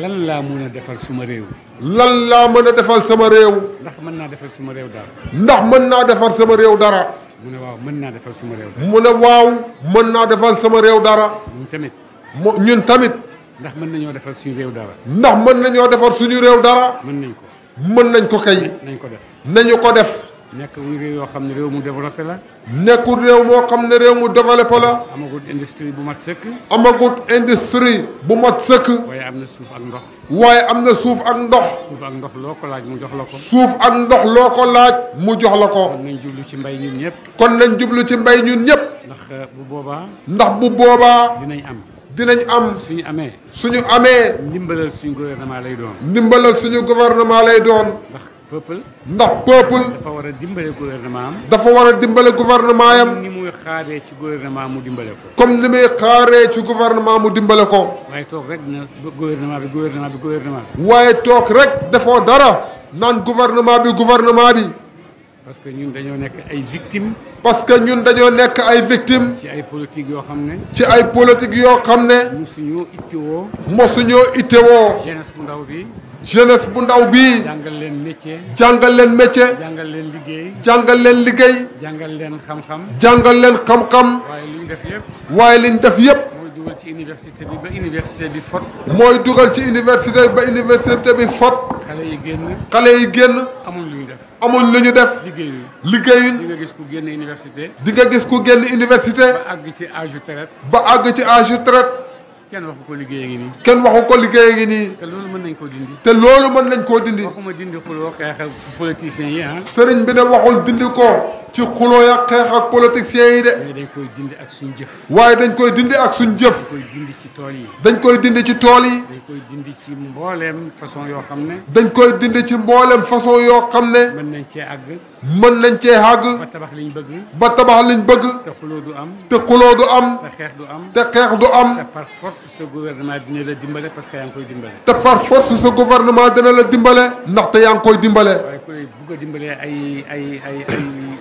lan laa mën a defal suma réew. lan laa mën a defal sama réew. ndax mën naa defal suma réew dara. ndax mën naa defal sama réew dara. mu ne waaw mën naa defal suma réew dara. mu ne waaw mën naa defal sama réew dara. ñun tamit. ñun tamit. ndax mën nañoo defal suñu réew dara. ndax mën nañoo defar suñu réew dara. mën nañ ko. mën nañ ko kay. nañ ko def. nañu ko def. nekk wuñ réew yoo xam ne réew mu développé la. nekkul réew moo xam ne réew mu développé la. amagut industrie bu mat sëkk. amagut industrie bu mat sëkk. waaye am na suuf ak ndox. waaye am na suuf ak ndox. suuf ak ndox loo ko laaj mu jox la ko. suuf ak ndox loo ko laaj mu jox la ko. kon nañ jublu ci mbay ñun ñëpp. kon nañ jublu ci mbay ñun ñëpp. ndax bu boobaa. ndax bu boobaa. dinañ am. dinañ am. suñu amee. suñu amee. ndimbalal suñu gouvernement lay doon. ndimbalal suñu gouvernement lay doon. ndax peuple. dafa war a dimbale gouvernement am. dafa war a dimbale gouvernement yam. ni muy xaaree ci gouvernement mu dimbale ko. comme ni muy xaaree ci gouvernement mu dimbale ko. waaye toog rek na gouvernement bi. waaye toog rek defoo dara naan gouvernement bi. parce que ñun dañoo nekk ay victimes. parce que ñun dañoo nekk ay victimes. ci ay politique yoo xam ne. ci ay politique yoo xam ne. mosuñoo ittewoo. jeunesse bu ndaw bi. jeunesse bu ndaw bii. jàngal leen métier. jàngal leen métier. jàngal leen liggéey. jàngal leen liggéey. jàngal leen xam-xam. jàngal leen xam-xam. waaye li ñu def yëpp. waaye li ñu def yëpp. mooy dugal ci université bi ba université bi fot. mooy dugal ci université ba université bi fot. xale yi génn. xale yi génn. amuñ lu ñu def. amuñ lu ñu def. liggéeyuñ. liggéeyuñ. di nga gis ku génn université. di nga gis ku génn université. ba àgg ci âge retraite. ba àgg ci âge retraite. kenn waxu ko liggéey ngi nii. kenn waxu ko liggéey ngi nii. te loolu mën nañ koo dindi. te loolu mën nañ koo dindi. waxuma dindi xuloo xeex ak politiciens yi ah. sëriñ bi ne waxul dindi ko ci xuloo ya xeex ak politiciens yi de. mais dañ koy dindi ak suñ jëf. waaye dañ koy dindi ak suñ jëf. dañ koy dindi ci tool yi. dañ koy dindi ci tool yi. dañ koy dindi ci mbooleem façon yoo xam ne. dañ koy dindi ci mbooleem façon yoo xam ne. mën nañ cee àgg. mën nañ cee àgg. ba tabax liñ bëgg. ba tabax liñ bëgg. te xuloo du am. te xuloo du am. te xeex du am. te xeex du am. te par force sa gouvernement dina la dimbale parce que yaa ngi koy dimbale. te par force sa gouvernement dina la dimbale. ndaxte yaa ngi koy dimbale. waaye ku lay bugg a dimbalee ay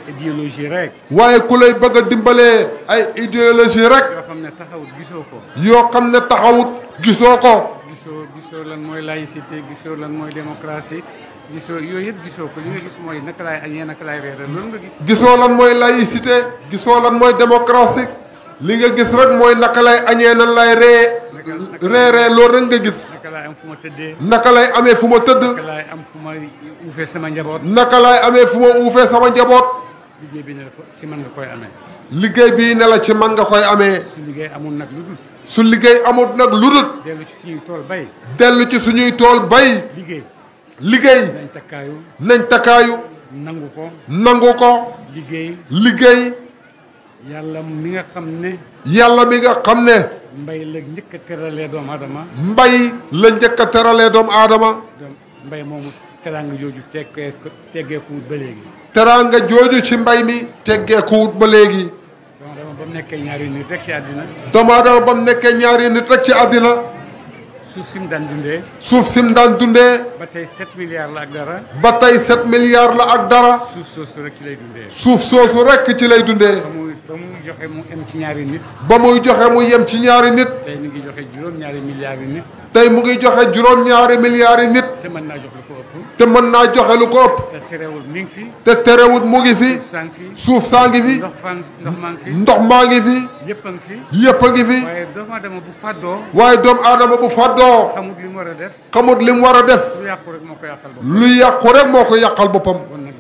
idéologie rek. waaye ku lay bëgg a dimbalee ay idéologie rek. yoo xam ne taxawut gisoo ko. yoo xam ne taxawut gisoo ko. gisoo lan mooy laïcité gisoo lan mooy démocratie gisoo yooyu yëpp gisoo ko li nga gis mooy naka laay añee naka laay reere loolu nga gis. gisoo lan mooy laïcité gisoo lan mooy démocratie li nga gis rek mooy naka lay añee nan lay reeree loolu rek nga gis. naka laay am fu ma tëddee. naka lay amee fu ma tëdd. naka laay am fu ma uufee sama njaboot. naka lay amee fu ma uufee sama njaboot. liggéey bi ne la ci man nga koy amee. liggéey bii ne la ci man nga koy amee. su liggéey amul nag lu dul. su liggéey amul nag lu dul. dellu ci suñuy tool bay. dellu ci suñuy tool bay. liggéey. nañ takkaayu. nañ takkaayu. nangu ko. nangu ko. liggéey. yàlla mi nga xam ne. yàlla mi nga xam ne. mbay la njëkk a teralee doomu aadama. mbay la njëkk a teralee doomu aadama. mbay moomu teraanga jooju teggeekuwut ba léegi. teraanga jooju ci mbay mi teggeekuwut ba léegi. doomu aadama ba mu nekkee ñaari nit rek ci àddina. doomu aadama ba mu nekkee ñaari nit rek ci àddina. suuf si mu daan dundee. suuf si mu daan dundee. ba tey 7 milliards la ak dara. ba tey 7 milliards la ak dara. suuf soosu rek ci lay dundee. suuf soosu rek ci lay dundee. ba muy joxe mu em ci ñaari nit. ba muy joxe mu yem ci ñaari nit. tey mi ngi joxe juróom-ñaari milliards yi nit. tey mu ngi joxe juróom-ñaari milliards yi nit. te mën naa jox lu ko ëpp. te mën naa joxe lu ko ëpp. te terewul mi ngi fi. te terewut mu ngi fi. suuf saa ngi fi. suuf saa ngi fi. ndox maa ngi fi. ndox maa ngi fi. yëpp a ngi fi. yëpp a ngi fi. waaye doomu aadama bu fàddoo. waaye doomu aadama bu fàddoo. xamut li mu war a def. xamut li mu war a def. lu yàqu rek moo ko yàqal boppam. lu yàqu rek moo ko yàqal boppam. bon nag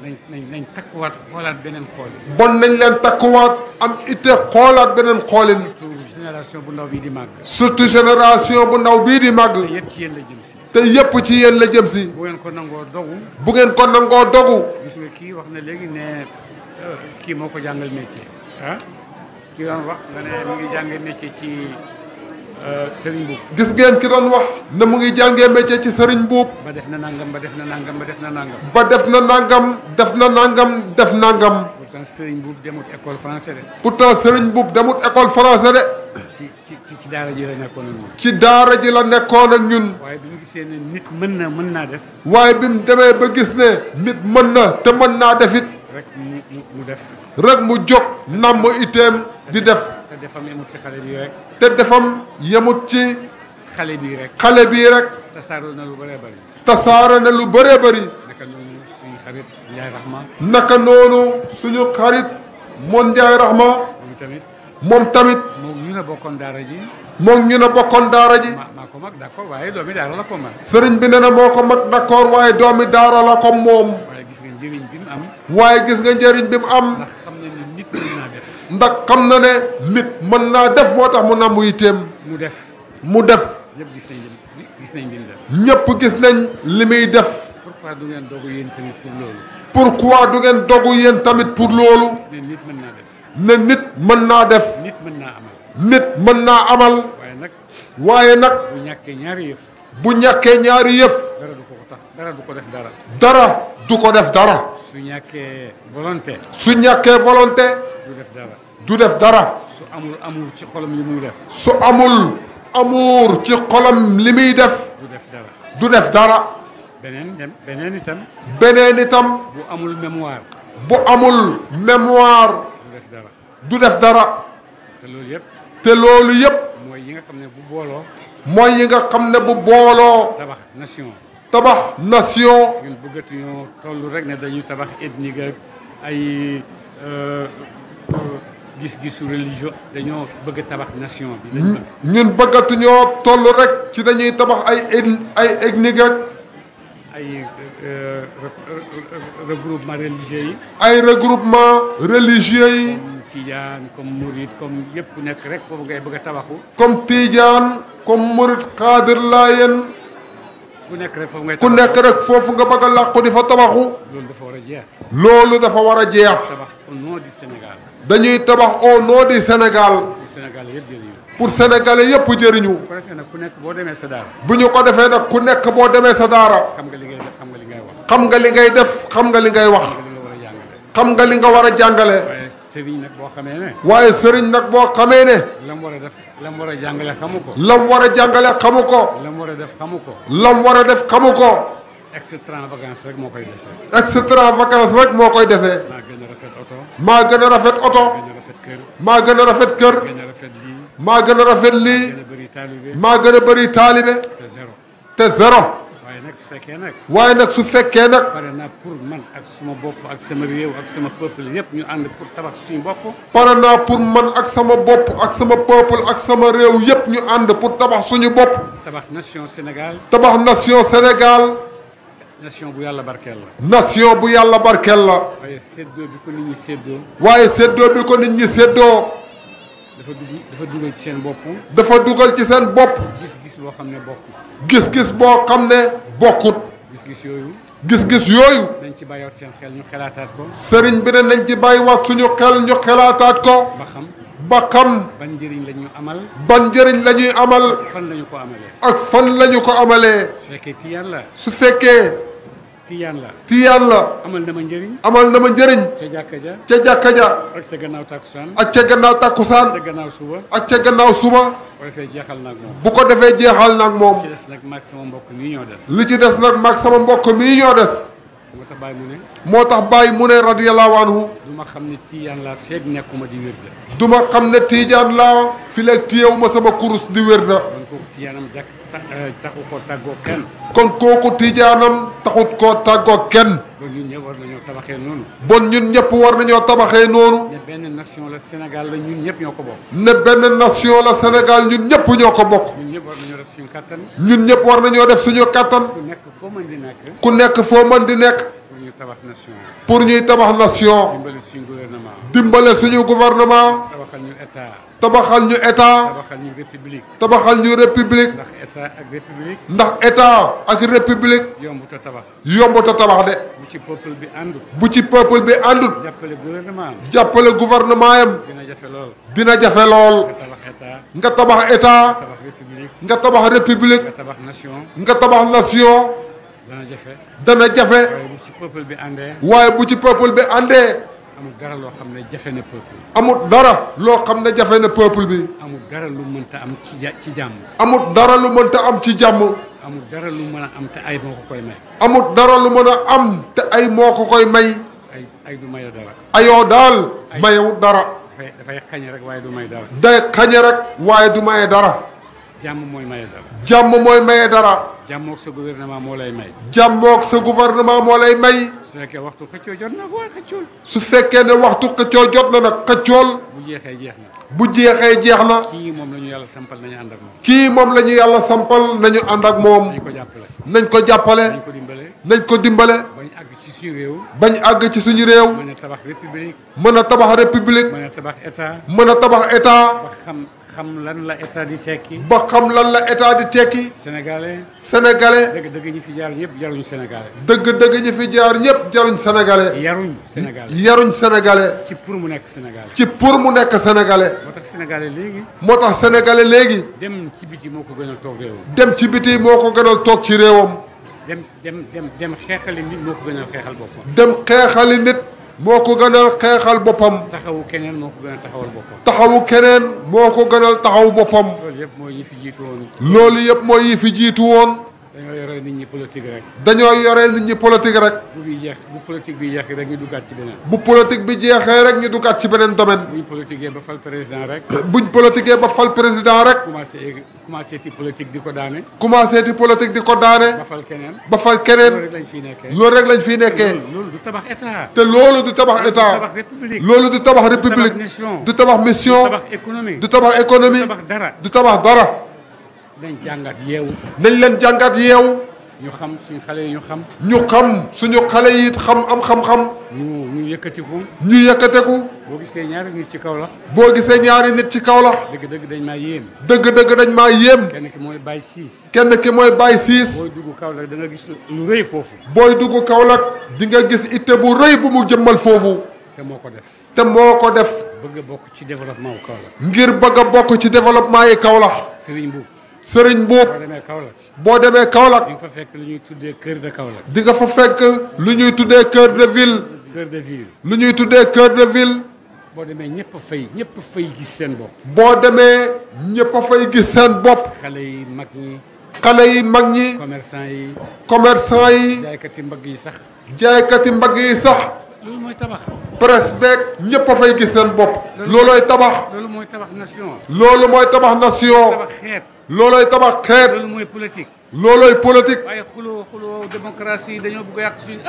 nañ takkuwaat xoolaat beneen xool. bon nañ leen takkuwaat am itte xoolaat beneen xoolin. surtout génération bu ndaw bii di màgg. surtout génération bu ndaw bii di màgg. te yëpp ci yéen la jëm si. te yëpp ci yéen la jëm si. bu ngeen ko nangoo dogu. bu ngeen ko nangoo dogu. gis nga kii wax na léegi ne kii moo ko jàngal métier ah ki doon wax nga ne mu ngi jàngee métier ci Serigne Mbuub. gis ngeen ki doon wax ne mu ngi jàngee métier ci Serigne Mbuub. ba def na nangam ba def na nangam ba def na nangam. ba def na nangam def na nangam def nangam. pourtant Serigne Mbuub demut école français de. pourtant Serigne Mbuub demut école français de. ci daara ji la nekkoon ak ñun. ci daara ji la nekkoon ak ñun. waaye bi mu gisee ne nit mën naa def. waaye bi mu demee ba gis ne nit mën na te mën naa def it. rek mu def. rek mu jóg namm iteem di def. te defam yemut ci xale bi rek. te defam yemut ci. xale bii rek. xale bii rek. tasaaroo na lu bëree bëri. tasaare na lu bëree bëri. naka noonu suñu xarit Ndiaye Rahma. naka noonu suñu xarit moom Ndiaye Rahma. moom tamit. moom tamit. moom ñu ne bokkoon daara ji. moom ñu ne bokkoon daara ji. maa ko mag d'accord waaye doomi daara la ko mag. sëriñ bi nee na moo ko mag d'accord waaye doomi daara la ko moom. waaye gis nga njëriñ bi mu am. waaye gis nga njëriñ bi mu am. ndax xam na ne nit mën naa ndax xam na ne nit mën naa def. def moo tax mu namm yiteem. mu def. mu def. ñëpp gis nañ li mu def. ñëpp gis nañ li muy def. pourquoi du ngeen dogu yéen tamit pour loolu. pourquoi du ngeen dogu yéen tamit pour loolu. ne nit mën naa def. ne nit mën naa def. nit mën naa amal. nit mën naa amal. waaye nag. bu ñàkkee ñaari yëf. bu ñàkkee ñaari yëf. dara du ko tax dara du ko def dara. dara du ko def dara. su ñàkkee volonté. su ñàkkee volonté. du def dara. du def dara. su amul amour ci xolam li muy def. su amul amour ci xolam li muy def. du def dara. du def dara. beneen itam. beneen itam. bu amul mémoire. bu amul mémoire. du def dara. du def dara. te loolu yëpp. te loolu yëpp. mooy yi nga xam ne bu booloo. mooy yi nga xam ne bu booloo. tabax nation. tabax nation. ñun bëggatuñoo toll rek ne dañuy tabax ethnique ak ay gis-gisu religieux dañoo bëgg a tabax nation bi. ñun bëggatuñoo toll rek ci dañuy tabax ay ethnique ak. ay regroupement religieux yi. ay regroupement religieux yi. comme Tidiane comme Mouride comme yëpp nekk rek foofu ngay bëgg a tabaxu. comme Tidiane comme Mouride Xaadir Laayeen. ku nekk rek foofu ngay ku nekk rek foofu nga bëgg a làqu di fa tabaxu. loolu dafa war a jeex. loolu dafa war a jeex. tabax au nom du Sénégal. dañuy tabax au nom du Sénégal. pour Sénégal yëpp jëriñu. pour sénégalais yëpp jëriñu. bu ko defee nag ku nekk boo demee sa daara. bu ñu ko defee nag ku nekk boo demee sa daara. xam nga li ngay def xam nga li ngay wax. xam nga li ngay def xam nga li ngay wax. xam nga li nga war a jàngale. waaye sëriñ nag boo xamee ne. waaye sëriñ nag boo xamee ne. lam war a def lam war a jàngale xamu ko. lam war a jàngale xamu ko. lam war a def xamu ko. lam war a def xamu ko. extravagance rek moo koy dese. extravagance rek moo koy dese. maa gën a rafet oto. maa gën a rafet oto. gën a rafet kër. maa gën a rafet kër. gën a rafet lii. maa gën a rafet lii. gën a bëri taalibe. maa gën a bëri taalibe. te zéro. te zéro. waaye nag su fekkee nag. waaye nag su fekkee nag. pare naa pour man ak suma bopp ak sama réew ak sama peuple yëpp ñu ànd pour tabax suñu bopp. pare naa pour man ak sama bopp ak sama peuple ak sama réew yëpp ñu ànd pour tabax suñu bopp. tabax nation Sénégal. tabax nation Sénégal. nation bu yàlla barkeel la. nation bu yàlla barkeel la. waaye séddoo bi ko nit ñi séddoo. waaye séddoo bi ko nit ñi séddoo. dafa dugal ci seen bopp. dafa dugal ci seen bopp. gis-gis boo xam ne bokkut. gis-gis boo xam ne bokkut. gis-gis yooyu. gis-gis yooyu. nañ ci bàyyiwaat seen xel ñu xelaataat ko. sëriñ bi ne nañ ci bàyyiwaat suñu xel ñu xelaataat ko. ba xam. ba xam. ban njëriñ la ñu amal. ban njëriñ la ñuy amal. fan la ñu ko amalee. ak fan la ñu ko amalee. su fekkee tiyaan la. su fekkee. tiyaan la. tiyaan la. amal na ma njëriñ. amal na ma njëriñ. ca jàkka ja. ca jàkka ja. ak ca gannaaw takkusaan. ak ca gannaaw takkusaan. ca gannaaw suba. ak ca gannaaw suba. bu ko defee jeexal nag moom. bu ko defee jeexal nag moom. li ci des nag maag sama mbokk mii ñoo des. li ci des nag maag sama mbokk mii ñoo des. moo tax Baye mu ne. moo tax Baye mu ne radiyallahu anhu. du ma xam ne Tijaan laa feeg nekkuma di wér de. du ma xam ne Tijaan laa fileeg téyewu ma sama kurus di wér da. kon kooku Tijaanam taxu koo tàggoo kenn. kon kooku Tijaanam taxut koo tàggoo kenn. bon ñun ñëpp war nañoo tabaxee noonu. bon ñun ñëpp war nañoo tabaxee noonu. ne benn nation la Sénégal la ñun ñëpp ñoo ko bokk. ne benn nation la Sénégal ñun ñëpp ñoo ko bokk. ñun ñëpp war nañoo def suñu kattan. ñun ñëpp war nañoo def suñu kattan. ku nekk foo mën di nekk. ku nekk foo mën di nekk. pour ñu tabax nation. pour ñuy tabax nation. dimbale suñu gouvernement. dimbale suñu gouvernement. tabaxal ñu état. tabaxal ñu état. tabaxal ñu république. tabaxal ñu république. ndax état ak république. ndax état ak république. yombut a tabax. yombut a tabax de. bu ci peuple bi àndut. bu ci peuple bi àndut. jàppale gouvernement am. jàppale gouvernement yam. dina jafe lool. dina jafe lool. nga tabax état. nga tabax état. nga tabax république. nga tabax république. nga tabax nation. nga tabax nation. dana jafe. dana jafe. waaye bu ci peuple bi àndee. waaye bu ci peuple bi àndee. amul dara loo xam ne jafe na peuple. amul dara loo xam ne jafe na peuple bi. amul dara lu mënta am ci jàmm. amul dara lu mënta am ci jàmm. amul dara lu mën a am te ay moo ko koy may. amul dara lu mën a am te ay moo ko koy may. ay du may dara. ayoo daal mayewut dara. dafay xañe rek waaye du may dara. day xañe rek waaye du maye dara. jàmm mooy maye dara. jàmm mooy maye dara. jàmmoog sa gouvernement moo lay may. jàmmoog sa gouvernement moo lay may. su fekkee waxtu xëccoo jot na waaye xëccool. su fekkee ne waxtu xëccoo jot na nag xëccool. bu jeexee jeex na. bu jeexee jeex na. kii moom la ñu yàlla sampal nañu ànd ak moom. kii moom la ñu yàlla sampal nañu ànd ak moom. nañ ko jàppale. nañ ko jàppale. nañ ko dimbale. nañ ko dimbale. bañ àgg ci suñu réew. bañ àgg ci suñu réew. mën a tabax république. mën a tabax république. mën a tabax état. mën a tabax état. ba xam lan la état di tekki. ba xam lan la état di tekki. sénégalais. sénégalais. dëgg-dëgg ñi fi jaar ñëpp jaruñ sénégalais. dëgg-dëgg ñi fi jaar ñëpp jaruñ sénégalais. yaruñ sénégalais. yaruñ sénégalais. ci pour mu nekk sénégalais. ci pour mu nekk sénégalais. moo tax sénégalais léegi. moo tax sénégalais léegi. dem ci biti moo ko gënal toog réewam. dem ci biti moo ko gënal toog ci réewam. dem xeexali nit moo ko gënal xeexal boppam. dem xeexali nit moo ko gënal xeexal boppam. taxawu keneen moo ko gënal taxawal boppam. taxawu keneen moo ko gënal taxaw boppam. loolu yëpp mooy ñi fi jiitu woon. loolu yëpp mooy yi fi jiitu woon. dañoo yore nit ñi politique rek. dañoo yore nit ñi politique rek. bu politique bi jeexee rek ñu duggaat ci beneen. bu politique bi jeexee rek ñu duggaat ci beneen domaine. buñ politiquee ba fal président rek. buñ politiquee ba fal président rek. commencé ti politique di ko daane. commencé ti politique di ko daane. ba fal keneen. ba fal keneen. loolu rek lañ fiy nekkee. loolu rek lañ fiy nekkee. loolu du tabax état. te loolu du tabax état. du tabax république. loolu du tabax république. du tabax mission. du tabax économie. du tabax économie. du tabax dara. du tabax dara. nañ jàngat yeewu. nañ leen jàngat yeewu. ñu xam suñu xale yi ñu xam. ñu xam suñu xale yi xam am xam-xam. ñu yëkkatiku. ñu yëkkateku. boo gisee ñaari nit ci kaw la. boo gisee ñaari nit ci kaw la. dëgg-dëgg dañ maa yéem. dëgg-dëgg dañ maa yéem. kenn ki mooy Baye Ciss. kenn ki mooy Baye Ciss. booy dugg Kaolack da nga gis lu rëy foofu. booy dugg Kaolack di nga gis itte bu rëy bu mu jëmmal foofu. te moo ko def. te moo ko def. bëgg a bokk ci développement wu Kaolack. ngir bëgg a bokk ci développement yi Kaolack. Serigne Mboup. Serigne Mboup. boo demee Kaolack. boo demee Kaolack. di nga fa fekk lu ñuy tuddee cœur de Kaolack. di nga fa fekk lu ñuy tuddee cœur de ville. cœur de ville. lu ñuy tuddee cœur de ville. boo demee ñëpp a fay gis seen bopp. boo demee ñëpp a fay gis seen bopp. xale yi mag ñi. xale yi mag ñi. commerçant yi. commerçant yi. jaaykati mbagg yi sax. jaaykati mbagg yi sax. loolu mooy tabax. presse beeg ñëpp a fay gis seen bopp. loolooy tabax. loolu mooy tabax nation. loolu mooy tabax nation. tabax xeet. loolooy tabax xeet. loolu mooy politique. loolooy politique. waaye xuloo démocratie dañoo bëgg a yàq suñu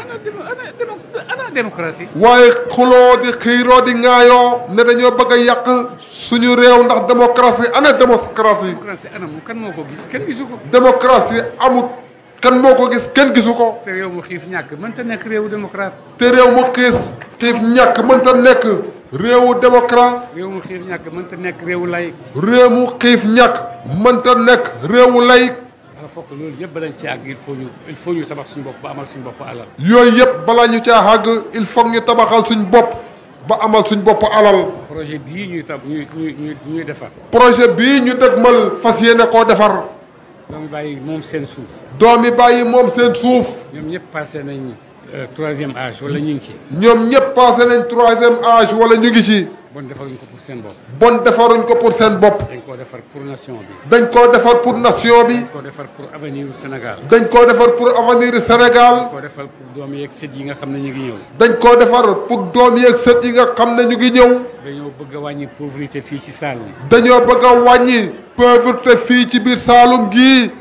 ana démocratie. waaye xuloo di xiiroo di ŋaayoo ne dañoo bëgg a yàq suñu réew ndax démocratie ana démocratie. démocratie ana mu kan moo ko gis kenn gisu ko. démocratie amut kan moo ko gis kenn gisu ko. te réew mu xiif ñàkk mënta nekk réewu démocrate. te réew mu xiif ñàkk mënta nekk réewu démocrate. réew mu xiif ñàkk mënta nekk réewu laïc. réew mu xiif ñàkk mënta nekk réewu laïc. dafa fokk loolu yëpp balañ ci àgg il faut ñu tabax suñu bopp ba amal suñu bopp alal. yooyu yëpp balaa ñu caa àgg il faut ñu tabaxal suñu bopp ba amal suñu bopp alal. projet bii ñuy defar. projet bii ñu dëgmal fas yéene koo defar. doomi bàyyi moom seen suuf. doomi bàyyi moom seen suuf. ñoom ñëpp passé nañ troisième âge wala ñu ngi ci. ñoom ñëpp passé nañ troisième âge wala ñu ngi ci. bon defaruñ ko pour seen bopp. bon defaruñ ko pour seen bopp. dañ koo defar pour nation bi. dañ koo defar pour nation bi. dañ koo defar pour avenir u Sénégal. dañ koo defar pour avenir u Sénégal. dañ koo defar pour doom yeeg sët yi nga xam ne ñu ngi ñëw. dañ koo defar pour doom yeeg sët yi nga xam ne ñu ngi ñëw. dañoo bëgg a wàññi pauvreté fii ci Saloum. dañoo bëgg a wàññi pauvreté fii ci biir Saloum gii.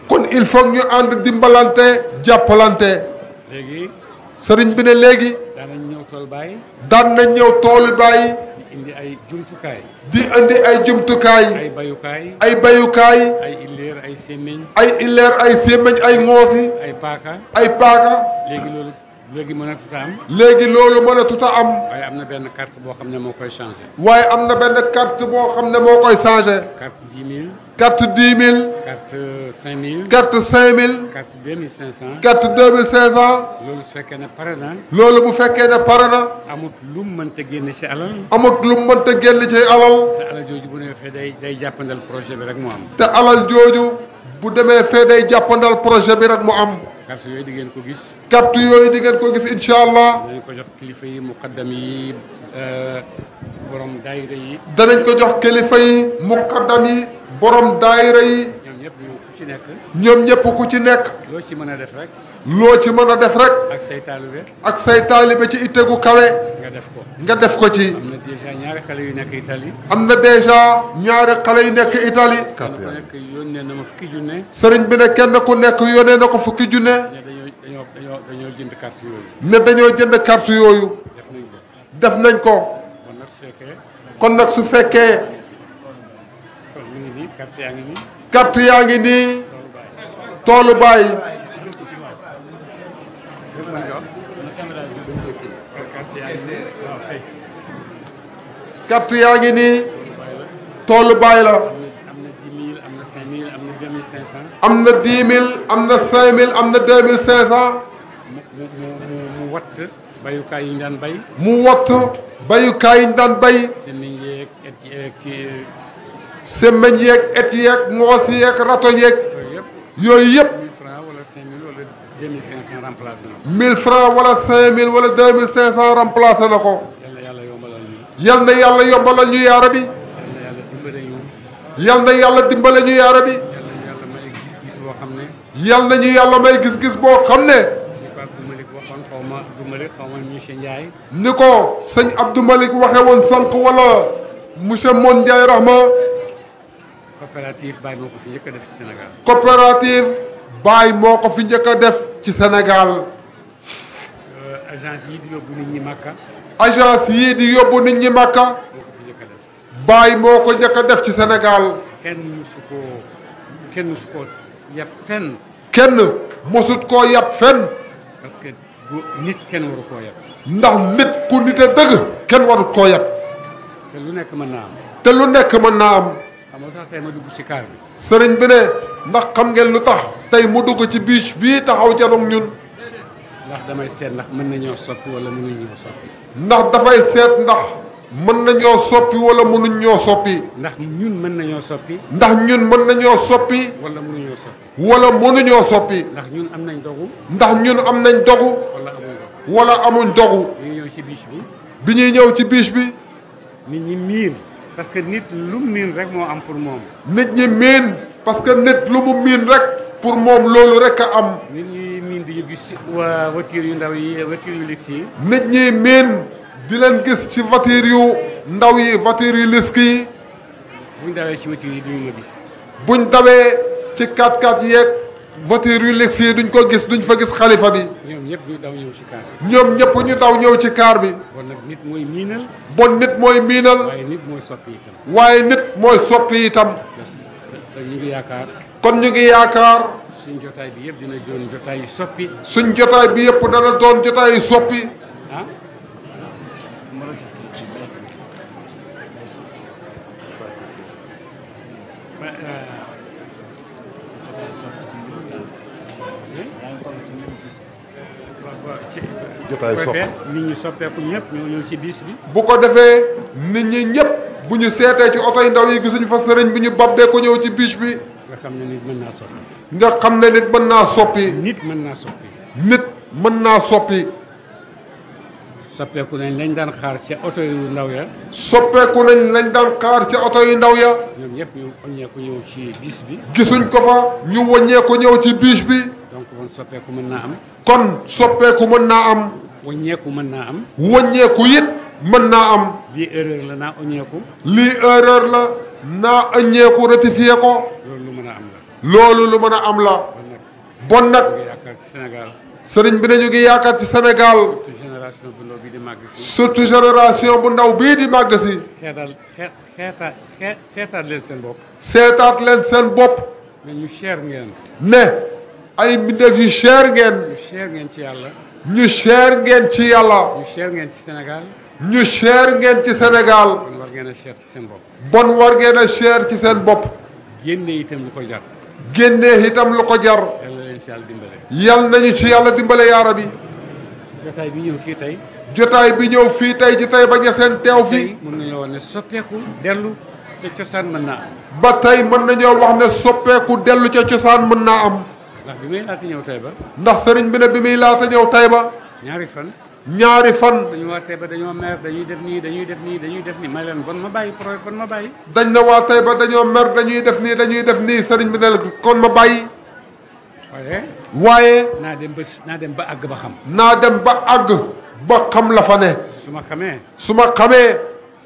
kon il faut ñu ànd dimbalante jàppalante. léegi. sëriñ bi ne léegi. daan nañ ñëw tool baay. daan nañ ñëw toolu baay. di indi ay jumtukaay. di indi ay jumtukaay. ay bayukaay. ay bayukaay. ay illeer ay sémmiñ. ay illeer ay sémmiñ ay ngoosi. ay paaka. ay paaka. léegi loolu léegi mën a tuta am. léegi loolu mën a tuta am. waaye am na benn carte boo xam ne moo koy changé. waaye am na benn carte boo xam ne moo koy changé. carte 10 000. carte 10 000. carte 5 000. carte 5 000. carte 2500. carte 2500. loolu su fekkee ne pare na. loolu bu fekkee ne pare na. amut lu mu mënta génne ci alal. amut lu mu mënta génn ci alal. te alal jooju bu ne fee day jàppandal projet bi rek mu am. te alal jooju bu demee fee day jàppandal projet bi rek mu am. carte yooyu di ngeen ko gis. carte yooyu di ngeen ko gis incha allah. danañ ko jox kilifa yi muqaddam yi borom daayira yi. danañ ko jox kilifa yi muqaddam yi borom daayira yi. ñoom ñëpp ñu ku ci nekk. ñoom ñëpp ku ci nekk. loo ci mën a def rek. loo ci mën a def rek. ak say taalibe. ak say taalibe ci itte gu kawe. nga def ko. nga def ko ci. am na déjà ñaari xale yu nekk Italie. am na déjà ñaari xale yu nekk Italie. kenn ku nekk yónnee na ma fukki junne. sëriñ bi ne kenn ku nekk yónnee na ko fukki junne. ne dañoo jënd carte yooyu. ne dañoo jënd carte yooyu. def nañ ko. def nañ ko. kon nag su fekkee. kon nag su fekkee. kon mi ngi nii carte yaa ngi nii. carte yaa ngi nii. toolu baay. carte yaa ngi nii. toolu baay la. am na 10 000 am na 5 000 am na 10 000 am na 5000 am na 2500. mu watt bayukaay yi ñu daan bay. mu watt bayukaay yi ñu daan bay. semmiñ yeeg et kii. semmiñ yeeg et yeeg ngoos yeeg rato yeeg. yooyu yëpp. 1000 francs wala 5000 wala 2500 remplacé na ko. 1000 francs wala 5000 wala 2500 remplacé na ko. yàlla yombalal ñu. yal na yàlla yombalal ñu yaara bi. yàlla dimbale ñu. yal na yàlla dimbale ñu yaara bi. yàlla may gis-gis boo xam ne. yal na ñu yàlla may gis-gis boo xam ne. ni ko Abdou Malick waxoon xaw ma Abdou Malick xaw ma monsieur Ndiaye. ni ko sëñ Abdou Malick waxe woon sànq wala monsieur Mon Ndiaye Rahma. coopérative Baye moo ko fi njëkk a def ci Sénégal. coopérative Baye moo ko fi njëkk a def ci Sénégal. agence yi di yóbbu nit ñi Makka. agence yii di yóbbu nit ñi Makka. moo ko fi njëkk a def. Baye moo ko njëkk a def ci Sénégal. kenn musu koo yab fenn. kenn mosut koo yab fenn. parce que nit kenn waru koo yab. ndax nit ku nite dëgg kenn warut koo yab. te lu nekk mën naa am. te lu nekk mën naa am. xam nga tax tey ma dugg ci kaar bi. sëriñ bi ne ndax xam ngeen lu tax tey mu dugg ci biche bii taxaw janoog ñun. ndax damay seet ndax mën nañoo soppi wala mënuñ ñoo soppi. ndax dafay seet ndax mën nañoo soppi wala mënuñ ñoo soppi. ndax ñun mën nañoo soppi. ndax ñun mën nañoo soppi. wala mënuñoo soppi. wala mënuñoo soppi. ndax ñun am nañ dogu. ndax ñun am nañ dogu. wala amuñ dogu. wala amuñ dogu. bi ñuy ñëw ci biche bi. bi ñuy ñëw ci biche bi. nit ñi miin. parce que nit lu miin rek moo am pour moom. nit ñi miin parce que nit lu mu miin rek pour moom loolu rek a am. nit ñi miin di ñu gis ci waa voiture yu ndaw yi voiture yu luxe yi. nit ñi miin di leen gis ci voiture yu ndaw yi voiture yu luxe yi. buñ dawee ci voiture yi duñu ma gis. buñ dawee ci 4x4 yeeg voiture yu luxe yi duñ ko gis duñ fa gis xalifa bi. ñoom ñëpp ñu daw ñëw ci kaar bi. ñoom ñëpp ñu daw ñëw ci kaar bi. bon nag nit mooy miinal. bon nit mooy miinal. waaye nit mooy soppi itam. waaye nit mooy soppi itam. te ñu ngi yaakaar. kon ñu ngi yaakaar. suñ jotaay bi yëpp dina doon jotaay yu soppi. suñ jotaay bi yëpp dana doon jotaay yu soppi. ah. jotaay soppi nit ñi soppeeku ñëpp ñoo ñëw ci bis bi. bu ko defee nit ñi ñëpp bu ñu seetee ci oto yi ndaw yi gisuñu fa sëriñ bi ñu babbee ko ñëw ci biche bi. nga xam ne nit mën naa soppi. nga xam ne nit mën naa soppi. nit mën naa soppi. nit mën naa soppi. soppeeku nañ lañ daan xaar ca oto yu ndaw ya. soppeeku nañ lañ daan xaar ca oto yu ndaw ya. ñoom ñëpp ñu wàññeeku ñëw ci bis bi. gisuñ ko fa ñu wàññeeku ñëw ci bis bi. donc kon soppeeku mën naa am. kon soppeeku mën naa am. wàññeeku mën naa am. wàññeeku it mën naa am. lii erreur la naa wàññeeku. lii erreur la naa ëññeeku rectifié ko. loolu lu mën a am la. loolu lu mën a am la. bon nag. yaakaar ci Sénégal. sëriñ bi ne ñu ngi yaakaar ci Sénégal. surtout génération bu ndaw bii di màgg si. surtout génération bu ndaw bii di màgg si. seetaat leen seen bopp. seetaat leen seen bopp. ne ñu cher ngeen. ne ay mbindeef yu cher ngeen. ñu cher ngeen ci yàlla. ñu cher ngeen ci yàlla. ñu cher ngeen ci Sénégal. ñu cher ngeen ci Sénégal. bon war ngeen a cher ci seen bopp. bon war ngeen a cher ci seen bopp. génne itam lu ko jar. génnee itam lu ko jar. yàlla leen ci yàlla dimbale. yal nañu ci yàlla dimbale yaara bi. jotaay bi ñëw fii tey. jotaay bi ñëw fii tey ci Taïba Niassène teew fii. mën nañoo wax ne soppeeku dellu ca cosaan mën naa am. ba tey mën nañoo wax ne soppeeku dellu ca cosaan mën naa am. ndax bi muy laata ñëw Taïba. ndax sëriñ bi ne bi muy laata ñëw Taïba. ñaari fan. ñaari fan. dañu waa Taïba dañoo mer dañuy def nii dañuy def nii dañuy def nii may leen bon ma bàyyi projet bon ma bàyyi. dañ na waa Taïba dañoo mer dañuy def nii dañuy def nii sëriñ bi ne la kon ma bàyyi. waaye. naa dem ba àgg ba xam. naa dem ba àgg ba xam la fa ne. su ma xamee. su ma xamee.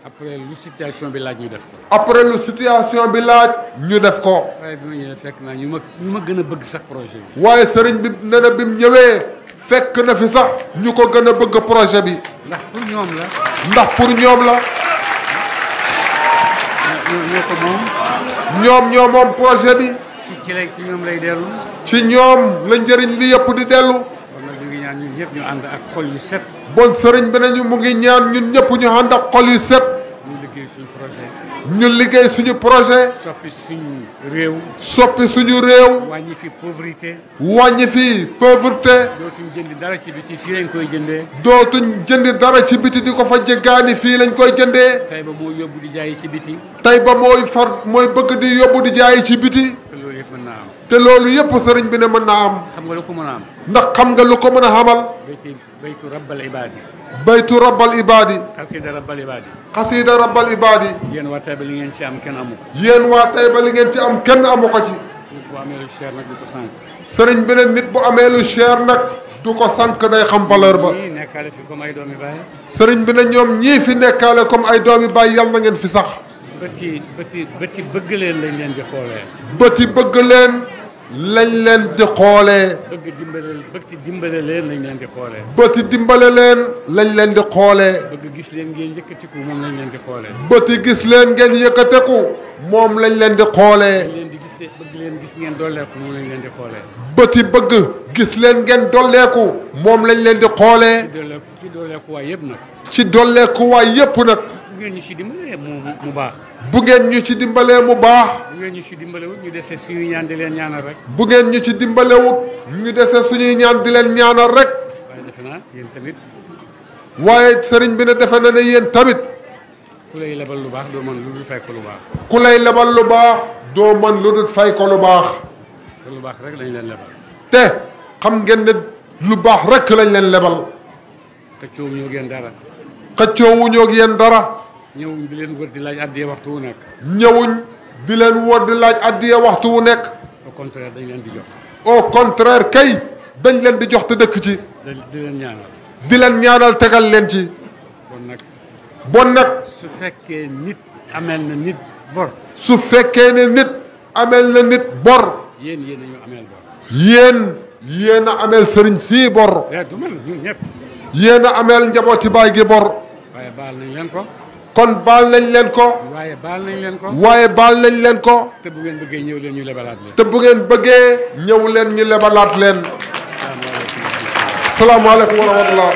après lu situation bi laaj ñu def ko. après lu situation bi laaj ñu def ko. waaye bi ma ñëwee fekk naa ñu ma gën a bëgg sax projet bi. waaye sëriñ bi nee na bi mu ñëwee fekk na fi sax ñu ko gën a bëgg projet bi. ndax pour ñoom la. ndax pour ñoom la. ñoo ko moom. ñoo moom projet bi. ci ñoom lay dellu. ci ñoom la njëriñ li yëpp di dellu. kon nag ñu ngi ñaan ñun ñëpp ñu ànd ak xol yu set. bon sëriñ bi nañu mu ngi ñaan ñun ñëpp ñu ànd ak xol yu set. ñu liggéey suñu projet. ñu liggéey suñu projet. soppi suñu réew. soppi suñu réew. wàññi fi pauvreté. wàññi fi pauvreté. dootuñ jëndi dara ci biti fii lañ koy jëndee. dootuñ jëndi dara ci biti di ko fa jéggaani fii lañ koy jëndee. Taïba mooy yóbbu di jaayi ci biti. Taïba mooy bëgg di yóbbu di jaayi ci biti. te loolu yëpp mën naa am. te loolu yëpp sëriñ bi ne mën naa am. xam nga lu ko mën a am. ndax xam nga lu ko mën a xamal. baytu rabbal ibaadi. baytu rabbal ibaadi. xasida rabbal ibaadi. xasida rabbal ibaadi. yéen waa Taïba li ngeen ci am kenn amu ko. yéen waa Taïba li ngeen ci am kenn amu ko ci. nit bu amee lu cher nag du ko sànq. sëriñ bi ne nit bu amee lu cher nag du ko sànq day xam valeur ba. ñii nekkaale fi comme ay doomi baay. sëriñ bi ne ñoom ñii fi nekkaale comme ay doomi baay yal na ngeen fi sax. bëti bëgg leen lañ leen di xoolee. bëti bëgg leen lañ leen di xoolee. bëti dimbale leen lañ leen di xoolee. bëti dimbale leen lañ leen di xoolee. bëgg gis leen ngeen yëkkatiku moom lañ leen di xoolee. bëti gis leen ngeen yëkkateku moom lañ leen di xoolee. bëgg leen gis ngeen dolleeku moom lañ leen di xoolee. bëti bëgg gis leen ngeen dolleeku moom lañ leen di xoolee. ci dolleeku waay yëpp nag. ci dolleeku waay yëpp nag. bu ngeen ñu ci dimbalee mu baax. bu ngeen ñu ci dimbalee mu baax. bu ngeen ñu ci dimbalewut ñu dese suñuy ñaan di leen ñaanal rek. bu ngeen ñu ci dimbalewut ñu dese suñuy ñaan di leen ñaanal rek. waaye defe naa yéen tamit. waaye sëriñ bi ne defe na ne yéen tamit. ku lay lebal lu baax doo mën lu dul fay ko lu baax. ku lay lebal lu baax doo mën lu dul fay ko lu baax. te lu baax rek lañ leen lebal. te xam ngeen ne lu baax rek lañ leen lebal. xëccoo ñoo ngeen dara. xëccoo wuñoo ak yéen dara. ñëwuñ di leen wër di laaj addiya waxtu wu nekk. ñëwuñ di leen wër di laaj addiya waxtu wu nekk. au contraire dañ leen di jox. au contraire kay dañ leen di jox te dëkk ci. di leen ñaanal. di leen ñaanal tegal leen ci. bon nag. su fekkee nit ameel na nit bor. su fekkee ne nit ameel na nit bor. yéen ñu ameel bor. yéen a ameel sëriñ sii bor. du man ñun ñëpp. yéen a ameel njabooti baay gi bor. waaye baal nañ leen ko. kon baal nañ leen ko. waaye baal nañ leen ko. waaye baal nañ leen ko. te bu ngeen bëggee ñëw leen ñu lebalaat leen. te bu ngeen bëggee ñëw leen ñu lebalaat leen. salaamaaleykum wa rahmatulah.